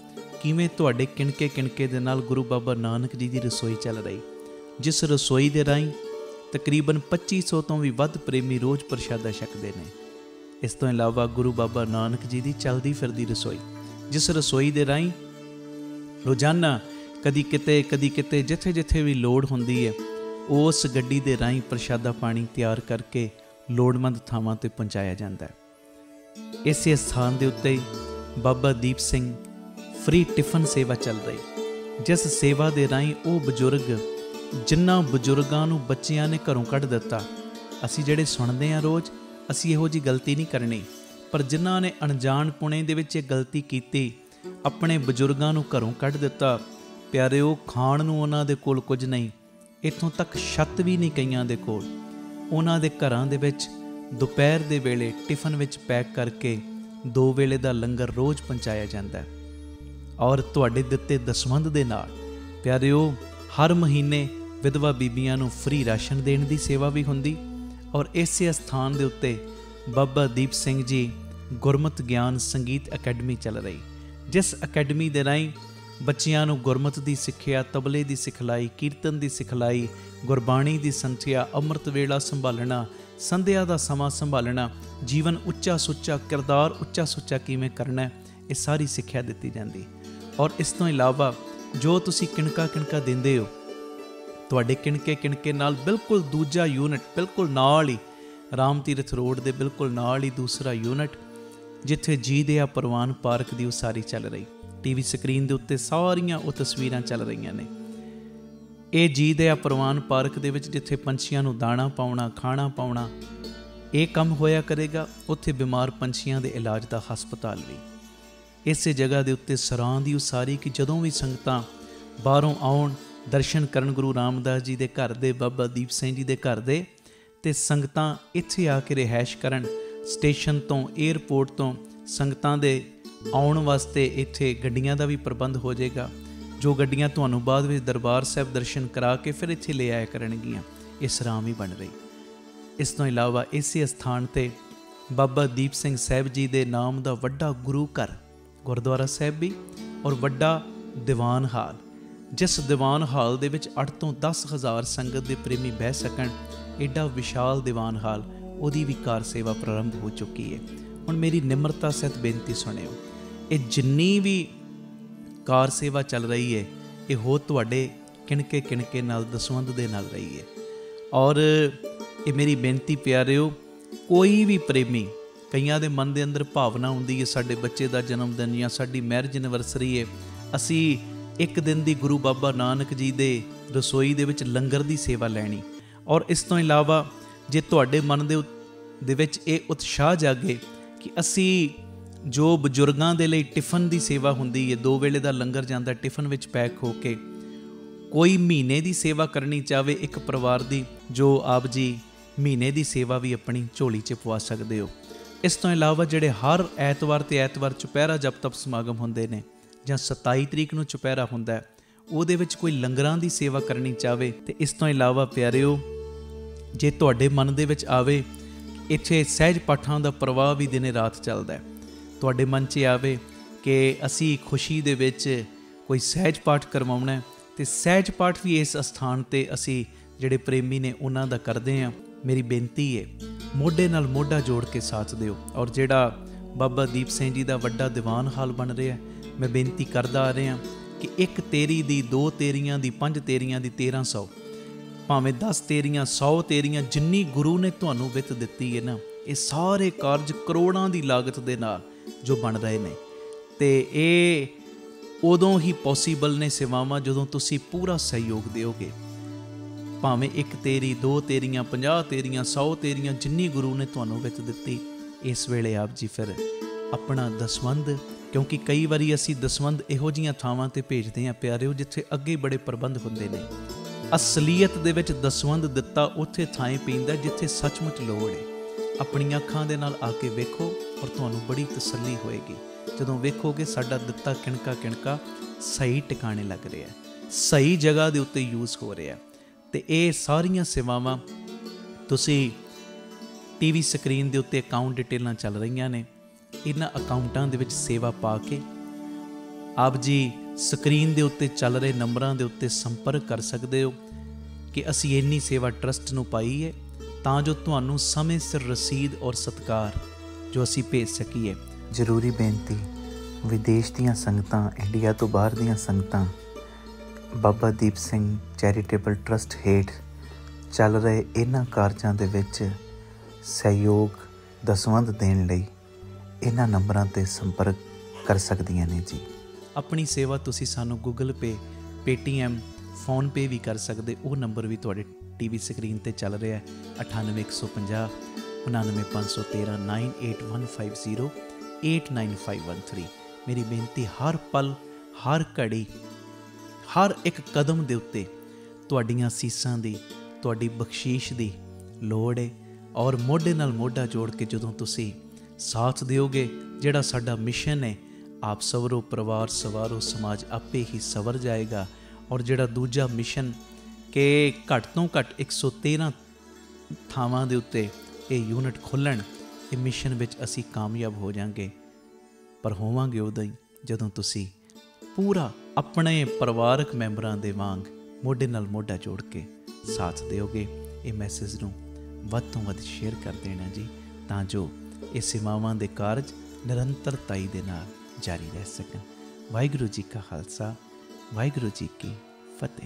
ਕਿਵੇਂ ਤੁਹਾਡੇ ਕਿਣਕੇ ਕਿਣਕੇ ਦੇ ਨਾਲ ਗੁਰੂ ਬਾਬਾ ਨਾਨਕ ਜੀ ਦੀ ਰਸੋਈ ਚੱਲ ਰਹੀ, ਜਿਸ ਰਸੋਈ ਦੇ ਰਾਹੀਂ ਤਕਰੀਬਨ 2500 ਤੋਂ ਵੀ ਵੱਧ ਪ੍ਰੇਮੀ ਰੋਜ਼ ਪ੍ਰਸ਼ਾਦਾ ਛਕਦੇ ਨੇ। ਇਸ ਤੋਂ ਇਲਾਵਾ ਗੁਰੂ ਬਾਬਾ ਨਾਨਕ ਜੀ ਦੀ ਚੱਲਦੀ ਫਿਰਦੀ ਰਸੋਈ, ਜਿਸ ਰਸੋਈ ਦੇ ਰਾਹੀਂ ਰੋਜ਼ਾਨਾ ਕਦੀ ਕਿਤੇ ਜਿੱਥੇ ਜਿੱਥੇ ਵੀ ਲੋੜ ਹੁੰਦੀ ਹੈ, ਉਸ ਗੱਡੀ ਦੇ ਰਾਹੀਂ ਪ੍ਰਸ਼ਾਦਾ ਪਾਣੀ ਤਿਆਰ ਕਰਕੇ ਲੋੜਵੰਦ ਥਾਵਾਂ 'ਤੇ ਪਹੁੰਚਾਇਆ ਜਾਂਦਾ ਹੈ। ਇਸੇ ਸਥਾਨ ਦੇ ਉੱਤੇ ਬਾਬਾ ਦੀਪ ਸਿੰਘ ਫ੍ਰੀ ਟਿਫਨ ਸੇਵਾ ਚੱਲ ਰਹੀ, ਜਿਸ ਸੇਵਾ ਦੇ ਰਾਹੀਂ ਉਹ ਬਜ਼ੁਰਗ, ਜਿਨ੍ਹਾਂ ਬਜ਼ੁਰਗਾਂ ਨੂੰ ਬੱਚਿਆਂ ਨੇ ਘਰੋਂ ਕੱਢ ਦਿੱਤਾ, ਅਸੀਂ ਜਿਹੜੇ ਸੁਣਦੇ ਹਾਂ ਰੋਜ਼, ਅਸੀਂ ਇਹੋ ਜਿਹੀ ਗਲਤੀ ਨਹੀਂ ਕਰਨੀ, ਪਰ ਜਿਨ੍ਹਾਂ ਨੇ ਅਣਜਾਣ ਪੁਣੇ ਦੇ ਵਿੱਚ ਇਹ ਗਲਤੀ ਕੀਤੀ, ਆਪਣੇ ਬਜ਼ੁਰਗਾਂ ਨੂੰ ਘਰੋਂ ਕੱਢ ਦਿੱਤਾ, ਪਿਆਰਿਓ ਖਾਣ ਨੂੰ ਉਹਨਾਂ ਦੇ ਕੋਲ ਕੁਝ ਨਹੀਂ, ਇੱਥੋਂ ਤੱਕ ਛੱਤ ਵੀ ਨਹੀਂ ਕਈਆਂ ਦੇ ਕੋਲ। ਉਹਨਾਂ ਦੇ ਘਰਾਂ ਦੇ ਵਿੱਚ ਦੁਪਹਿਰ ਦੇ ਵੇਲੇ ਟਿਫਨ ਵਿੱਚ ਪੈਕ ਕਰਕੇ 2 ਵੇਲੇ ਦਾ ਲੰਗਰ ਰੋਜ਼ ਪਹੁੰਚਾਇਆ ਜਾਂਦਾ ਹੈ। ਔਰ ਤੁਹਾਡੇ ਦਿੱਤੇ ਦਸਵੰਧ ਦੇ ਨਾਲ ਪਿਆਰਿਓ ਹਰ ਮਹੀਨੇ ਵਿਧਵਾ ਬੀਬੀਆਂ ਨੂੰ ਫ੍ਰੀ ਰਾਸ਼ਨ ਦੇਣ ਦੀ ਸੇਵਾ ਵੀ ਹੁੰਦੀ। ਔਰ ਇਸੇ ਸਥਾਨ ਦੇ ਉੱਤੇ ਬਾਬਾ ਦੀਪ ਸਿੰਘ ਜੀ ਗੁਰਮਤਿ ਗਿਆਨ ਸੰਗੀਤ ਅਕੈਡਮੀ ਚੱਲ ਰਹੀ, ਜਿਸ ਅਕੈਡਮੀ ਦੇ ਰਾਹੀਂ ਬੱਚਿਆਂ ਨੂੰ ਗੁਰਮਤਿ ਦੀ ਸਿੱਖਿਆ, ਤਬਲੇ ਦੀ ਸਿਖਲਾਈ, ਕੀਰਤਨ ਦੀ ਸਿਖਲਾਈ, ਗੁਰਬਾਣੀ ਦੀ ਸੰਥਿਆ, ਅੰਮ੍ਰਿਤ ਵੇਲਾ ਸੰਭਾਲਣਾ, ਸੰਧਿਆ ਦਾ ਸਮਾਂ ਸੰਭਾਲਣਾ, ਜੀਵਨ ਉੱਚਾ ਸੁੱਚਾ, ਕਿਰਦਾਰ ਉੱਚਾ ਸੁੱਚਾ ਕਿਵੇਂ ਕਰਨਾ, ਇਹ ਸਾਰੀ ਸਿੱਖਿਆ ਦਿੱਤੀ ਜਾਂਦੀ। ਔਰ ਇਸ ਤੋਂ ਇਲਾਵਾ ਜੋ ਤੁਸੀਂ ਕਿਣਕਾ ਕਿਣਕਾ ਦਿੰਦੇ ਹੋ, ਤੁਹਾਡੇ ਕਿਣਕੇ ਕਿਣਕੇ ਨਾਲ ਬਿਲਕੁਲ ਦੂਜਾ ਯੂਨਿਟ ਬਿਲਕੁਲ ਨਾਲ ਹੀ, ਰਾਮ ਤੀਰਥ ਰੋਡ ਦੇ ਬਿਲਕੁਲ ਨਾਲ ਹੀ ਦੂਸਰਾ ਯੂਨਿਟ, ਜਿੱਥੇ ਜੀ ਦਇਆ ਪ੍ਰਵਾਨ ਪਾਰਕ ਦੀ ਉਸਾਰੀ ਚੱਲ ਰਹੀ, ਟੀਵੀ ਸਕਰੀਨ ਦੇ ਉੱਤੇ ਸਾਰੀਆਂ ਉਹ ਤਸਵੀਰਾਂ ਚੱਲ ਰਹੀਆਂ ਨੇ। ਇਹ ਜੀ ਦਇਆ ਪ੍ਰਵਾਨ ਪਾਰਕ ਦੇ ਵਿੱਚ ਜਿੱਥੇ ਪੰਛੀਆਂ ਨੂੰ ਦਾਣਾ ਪਾਉਣਾ, ਖਾਣਾ ਪਾਉਣਾ, ਇਹ ਕੰਮ ਹੋਇਆ ਕਰੇਗਾ। ਉੱਥੇ ਬਿਮਾਰ ਪੰਛੀਆਂ ਦੇ ਇਲਾਜ ਦਾ ਹਸਪਤਾਲ ਵੀ ਇਸੇ ਜਗ੍ਹਾ ਦੇ ਉੱਤੇ ਸਰਾਂ ਦੀ ਉਸਾਰੀ, ਕਿ ਜਦੋਂ ਵੀ ਸੰਗਤਾਂ ਬਾਹਰੋਂ ਆਉਣ, ਦਰਸ਼ਨ ਕਰਨ ਗੁਰੂ ਰਾਮਦਾਸ ਜੀ ਦੇ ਘਰ ਦੇ, ਬਾਬਾ ਦੀਪ ਸਿੰਘ ਜੀ ਦੇ ਘਰ ਦੇ, ਅਤੇ ਸੰਗਤਾਂ ਇੱਥੇ ਆ ਕੇ ਰਿਹਾਇਸ਼ ਕਰਨ। ਸਟੇਸ਼ਨ ਤੋਂ, ਏਅਰਪੋਰਟ ਤੋਂ ਸੰਗਤਾਂ ਦੇ ਆਉਣ ਵਾਸਤੇ ਇੱਥੇ ਗੱਡੀਆਂ ਦਾ ਵੀ ਪ੍ਰਬੰਧ ਹੋ ਜਾਏਗਾ, ਜੋ ਗੱਡੀਆਂ ਤੁਹਾਨੂੰ ਬਾਅਦ ਵਿੱਚ ਦਰਬਾਰ ਸਾਹਿਬ ਦਰਸ਼ਨ ਕਰਾ ਕੇ ਫਿਰ ਇੱਥੇ ਲੈ ਆਇਆ ਕਰਨਗੀਆਂ। ਇਹ ਸਰਾਂ ਵੀ ਬਣ ਰਹੀ। ਇਸ ਤੋਂ ਇਲਾਵਾ ਇਸੇ ਸਥਾਨ 'ਤੇ ਬਾਬਾ ਦੀਪ ਸਿੰਘ ਸਾਹਿਬ ਜੀ ਦੇ ਨਾਮ ਦਾ ਵੱਡਾ ਗੁਰੂ ਘਰ, ਗੁਰਦੁਆਰਾ ਸਾਹਿਬ ਵੀ, ਔਰ ਵੱਡਾ ਦੀਵਾਨ ਹਾਲ, ਜਿਸ ਦੀਵਾਨ ਹਾਲ ਦੇ ਵਿੱਚ 8 ਤੋਂ 10 ਹਜ਼ਾਰ ਸੰਗਤ ਦੇ ਪ੍ਰੇਮੀ ਬਹਿ ਸਕਣ, ਐਡਾ ਵਿਸ਼ਾਲ ਦੀਵਾਨ ਹਾਲ, ਉਹਦੀ ਵੀ ਕਾਰ ਸੇਵਾ ਪ੍ਰਾਰੰਭ ਹੋ ਚੁੱਕੀ ਹੈ। ਹੁਣ ਮੇਰੀ ਨਿਮਰਤਾ ਸਹਿਤ ਬੇਨਤੀ ਸੁਣਿਓ, ਇਹ ਜਿੰਨੀ ਵੀ ਕਾਰ ਸੇਵਾ ਚੱਲ ਰਹੀ ਹੈ, ਇਹ ਹੋ ਤੁਹਾਡੇ ਕਿਣਕੇ ਕਿਣਕੇ ਨਾਲ, ਦਸਵੰਧ ਦੇ ਨਾਲ ਰਹੀ ਹੈ। ਔਰ ਇਹ ਮੇਰੀ ਬੇਨਤੀ ਪਿਆਰਿਓ, ਕੋਈ ਵੀ ਪ੍ਰੇਮੀ, ਕਈਆਂ ਦੇ ਮਨ ਦੇ ਅੰਦਰ ਭਾਵਨਾ ਹੁੰਦੀ ਹੈ ਸਾਡੇ ਬੱਚੇ ਦਾ ਜਨਮ ਦਿਨ ਜਾਂ ਸਾਡੀ ਮੈਰਿਜ ਐਨਵਰਸਰੀ ਹੈ, ਅਸੀਂ ਇੱਕ ਦਿਨ ਦੀ ਗੁਰੂ ਬਾਬਾ ਨਾਨਕ ਜੀ ਦੇ ਰਸੋਈ ਦੇ ਵਿੱਚ ਲੰਗਰ ਦੀ ਸੇਵਾ ਲੈਣੀ। ਔਰ ਇਸ ਤੋਂ ਇਲਾਵਾ ਜੇ ਤੁਹਾਡੇ ਮਨ ਦੇ ਵਿੱਚ ਇਹ ਉਤਸ਼ਾਹ ਜਾਗੇ ਕਿ ਅਸੀਂ ਜੋ ਬਜ਼ੁਰਗਾਂ ਦੇ ਲਈ ਟਿਫਨ ਦੀ ਸੇਵਾ ਹੁੰਦੀ ਹੈ, 2 ਵੇਲੇ ਦਾ ਲੰਗਰ ਜਾਂਦਾ ਟਿਫਨ ਵਿੱਚ ਪੈਕ ਹੋ ਕੇ, ਕੋਈ ਮਹੀਨੇ ਦੀ ਸੇਵਾ ਕਰਨੀ ਚਾਹਵੇ ਇੱਕ ਪਰਿਵਾਰ ਦੀ, ਜੋ ਆਪ ਜੀ ਮਹੀਨੇ ਦੀ ਸੇਵਾ ਵੀ ਆਪਣੀ ਝੋਲੀ 'ਚ ਪਵਾ ਸਕਦੇ ਹੋ। ਇਸ ਤੋਂ ਇਲਾਵਾ ਜਿਹੜੇ ਹਰ ਐਤਵਾਰ ਤੇ ਐਤਵਾਰ ਚੁਪਹਿਰਾ ਜਪ ਤਪ ਸਮਾਗਮ ਹੁੰਦੇ ਨੇ, ਜਾਂ 27 ਤਰੀਕ ਨੂੰ ਚੁਪਹਿਰਾ ਹੁੰਦਾ, ਉਹਦੇ ਵਿੱਚ ਕੋਈ ਲੰਗਰਾਂ ਦੀ ਸੇਵਾ ਕਰਨੀ ਚਾਹਵੇ। ਤੇ ਇਸ ਤੋਂ ਇਲਾਵਾ ਪਿਆਰਿਓ, ਜੇ ਤੁਹਾਡੇ ਮਨ ਦੇ ਵਿੱਚ ਆਵੇ ਇੱਥੇ ਸਹਿਜ ਪਾਠਾਂ ਦਾ ਪ੍ਰਵਾਹ ਵੀ ਦਿਨੇ ਰਾਤ ਚੱਲਦਾ, ਤੁਹਾਡੇ ਮਨ 'ਚ ਆਵੇ ਕਿ ਅਸੀਂ ਖੁਸ਼ੀ ਦੇ ਵਿੱਚ ਕੋਈ ਸਹਿਜ ਪਾਠ ਕਰਵਾਉਣਾ, ਤੇ ਸਹਿਜ ਪਾਠ ਵੀ ਇਸ ਅਸਥਾਨ 'ਤੇ ਅਸੀਂ ਜਿਹੜੇ ਪ੍ਰੇਮੀ ਨੇ ਉਹਨਾਂ ਦਾ ਕਰਦੇ ਹਾਂ। ਮੇਰੀ ਬੇਨਤੀ ਹੈ, ਮੋਢੇ ਨਾਲ ਮੋਢਾ ਜੋੜ ਕੇ ਸਾਥ ਦਿਓ। ਔਰ ਜਿਹੜਾ ਬਾਬਾ ਦੀਪ ਸਿੰਘ ਜੀ ਦਾ ਵੱਡਾ ਦੀਵਾਨ ਹਾਲ ਬਣ ਰਿਹਾ, ਮੈਂ ਬੇਨਤੀ ਕਰਦਾ ਆ ਰਿਹਾ ਕਿ 1 ਤੇਰੀ ਦੀ, 2 ਤੇਰੀਆਂ ਦੀ, 5 ਤੇਰੀਆਂ ਦੀ, 1300, ਭਾਵੇਂ 10 ਤੇਰੀਆਂ, 100 ਤੇਰੀਆਂ, ਜਿੰਨੀ ਗੁਰੂ ਨੇ ਤੁਹਾਨੂੰ ਵਿੱਤ ਦਿੱਤੀ ਹੈ ਨਾ, ਇਹ ਸਾਰੇ ਕਾਰਜ ਕਰੋੜਾਂ ਦੀ ਲਾਗਤ ਦੇ ਨਾਲ ਜੋ ਬਣ ਰਹੇ ਨੇ, ਤੇ ਇਹ ਉਦੋਂ ਹੀ ਪੋਸੀਬਲ ਨੇ ਸੇਵਾਵਾਂ ਜਦੋਂ ਤੁਸੀਂ ਪੂਰਾ ਸਹਿਯੋਗ ਦਿਓਗੇ। ਭਾਵੇਂ 1 ਤੇਰੀ, 2 ਤੇਰੀਆਂ, 50 ਤੇਰੀਆਂ, 100 ਤੇਰੀਆਂ, ਜਿੰਨੀ ਗੁਰੂ ਨੇ ਤੁਹਾਨੂੰ ਵਿੱਤ ਦਿੱਤੀ, ਇਸ ਵੇਲੇ ਆਪ ਜੀ ਫਿਰ ਆਪਣਾ ਦਸਵੰਧ, ਕਿਉਂਕਿ ਕਈ ਵਾਰੀ ਅਸੀਂ ਦਸਵੰਧ ਇਹੋ ਜਿਹੀਆਂ ਥਾਵਾਂ 'ਤੇ ਭੇਜਦੇ ਹਾਂ ਪਿਆਰਿਓ, ਜਿੱਥੇ ਅੱਗੇ ਬੜੇ ਪ੍ਰਬੰਧ ਹੁੰਦੇ ਨੇ। ਅਸਲੀਅਤ ਦੇ ਵਿੱਚ ਦਸਵੰਧ ਦਿੱਤਾ ਉੱਥੇ ਥਾਂ ਪੈਂਦਾ ਜਿੱਥੇ ਸੱਚਮੁੱਚ ਲੋੜ ਹੈ। ਆਪਣੀਆਂ ਅੱਖਾਂ ਦੇ ਨਾਲ ਆ ਕੇ ਵੇਖੋ, ਔਰ ਤੁਹਾਨੂੰ ਬੜੀ ਤਸੱਲੀ ਹੋਏਗੀ ਜਦੋਂ ਵੇਖੋਗੇ ਸਾਡਾ ਦਿੱਤਾ ਕਿਣਕਾ ਕਿਣਕਾ ਸਹੀ ਟਿਕਾਣੇ ਲੱਗ ਰਿਹਾ, ਸਹੀ ਜਗ੍ਹਾ ਦੇ ਉੱਤੇ ਯੂਜ਼ ਹੋ ਰਿਹਾ। ਤੇ ਇਹ ਸਾਰੀਆਂ ਸੇਵਾਵਾਂ ਤੁਸੀਂ ਟੀਵੀ ਸਕਰੀਨ ਦੇ ਉੱਤੇ ਅਕਾਊਂਟ ਡਿਟੇਲਾਂ ਚੱਲ ਰਹੀਆਂ ਨੇ, ਇਹਨਾਂ ਅਕਾਊਂਟਾਂ ਦੇ ਵਿੱਚ ਸੇਵਾ ਪਾ ਕੇ ਆਪ ਜੀ ਸਕਰੀਨ ਦੇ ਉੱਤੇ ਚੱਲ ਰਹੇ ਨੰਬਰਾਂ ਦੇ ਉੱਤੇ ਸੰਪਰਕ ਕਰ ਸਕਦੇ ਹੋ ਕਿ ਅਸੀਂ ਇੰਨੀ ਸੇਵਾ ਟਰਸਟ ਨੂੰ ਪਾਈ ਹੈ, ਤਾਂ ਜੋ ਤੁਹਾਨੂੰ ਸਮੇਂ ਸਿਰ ਰਸੀਦ ਔਰ ਸਤਿਕਾਰ ਜੋ ਅਸੀਂ ਭੇਜ ਸਕੀਏ। ਜ਼ਰੂਰੀ ਬੇਨਤੀ, ਵਿਦੇਸ਼ ਦੀਆਂ ਸੰਗਤਾਂ, ਇੰਡੀਆ ਤੋਂ ਬਾਹਰ ਦੀਆਂ ਸੰਗਤਾਂ ਬਾਬਾ ਦੀਪ ਸਿੰਘ ਚੈਰੀਟੇਬਲ ਟਰਸਟ ਹੇਠ ਚੱਲ ਰਹੇ ਇਹਨਾਂ ਕਾਰਜਾਂ ਦੇ ਵਿੱਚ ਸਹਿਯੋਗ ਦਸਵੰਧ ਦੇਣ ਲਈ ਇਹਨਾਂ ਨੰਬਰਾਂ 'ਤੇ ਸੰਪਰਕ ਕਰ ਸਕਦੀਆਂ ਨੇ ਜੀ। ਆਪਣੀ ਸੇਵਾ ਤੁਸੀਂ ਸਾਨੂੰ ਗੂਗਲ ਪੇ, ਪੇਟੀਐਮ, ਫੋਨਪੇ ਵੀ ਕਰ ਸਕਦੇ। ਉਹ ਨੰਬਰ ਵੀ ਤੁਹਾਡੇ ਟੀਵੀ ਸਕਰੀਨ 'ਤੇ ਚੱਲ ਰਿਹਾ, 98 150 99 513 98150 89513। ਮੇਰੀ ਬੇਨਤੀ, ਹਰ ਪਲ, ਹਰ ਘੜੀ, ਹਰ ਇੱਕ ਕਦਮ ਦੇ ਉੱਤੇ ਤੁਹਾਡੀਆਂ ਅਸੀਸਾਂ ਦੀ, ਤੁਹਾਡੀ ਬਖਸ਼ੀਸ਼ ਦੀ ਲੋੜ ਹੈ। ਔਰ ਮੋਢੇ ਨਾਲ ਮੋਢਾ ਜੋੜ ਕੇ ਜਦੋਂ ਤੁਸੀਂ ਸਾਥ ਦਿਓਗੇ, ਜਿਹੜਾ ਸਾਡਾ ਮਿਸ਼ਨ ਹੈ, ਆਪ ਸਵਰੋ, ਪਰਿਵਾਰ ਸਵਾਰੋ, ਸਮਾਜ ਆਪੇ ਹੀ ਸਵਰ ਜਾਏਗਾ। ਔਰ ਜਿਹੜਾ ਦੂਜਾ ਮਿਸ਼ਨ ਕਿ ਘੱਟ ਤੋਂ ਘੱਟ 113 ਥਾਵਾਂ ਦੇ ਉੱਤੇ ਇਹ ਯੂਨਿਟ ਖੋਲ੍ਹਣ, ਇਹ ਮਿਸ਼ਨ ਵਿੱਚ ਅਸੀਂ ਕਾਮਯਾਬ ਹੋ ਜਾਵਾਂਗੇ। ਪਰ ਹੋਵਾਂਗੇ ਉਦੋਂ ਹੀ ਜਦੋਂ ਤੁਸੀਂ ਪੂਰਾ ਆਪਣੇ ਪਰਿਵਾਰਕ ਮੈਂਬਰਾਂ ਦੇ ਵਾਂਗ ਮੋਢੇ ਨਾਲ ਮੋਢਾ ਜੋੜ ਕੇ ਸਾਥ ਦਿਓਗੇ। ਇਹ ਮੈਸੇਜ ਨੂੰ ਵੱਧ ਤੋਂ ਵੱਧ ਸ਼ੇਅਰ ਕਰ ਦੇਣਾ ਜੀ, ਤਾਂ ਜੋ ਇਹ ਸੇਵਾਵਾਂ ਦੇ ਕਾਰਜ ਨਿਰੰਤਰਤਾਈ ਦੇ ਨਾਲ ਜਾਰੀ ਰਹਿ ਸਕਣ। ਵਾਹਿਗੁਰੂ ਜੀ ਕਾ ਖਾਲਸਾ, ਵਾਹਿਗੁਰੂ ਜੀ ਕੀ ਫਤਿਹ।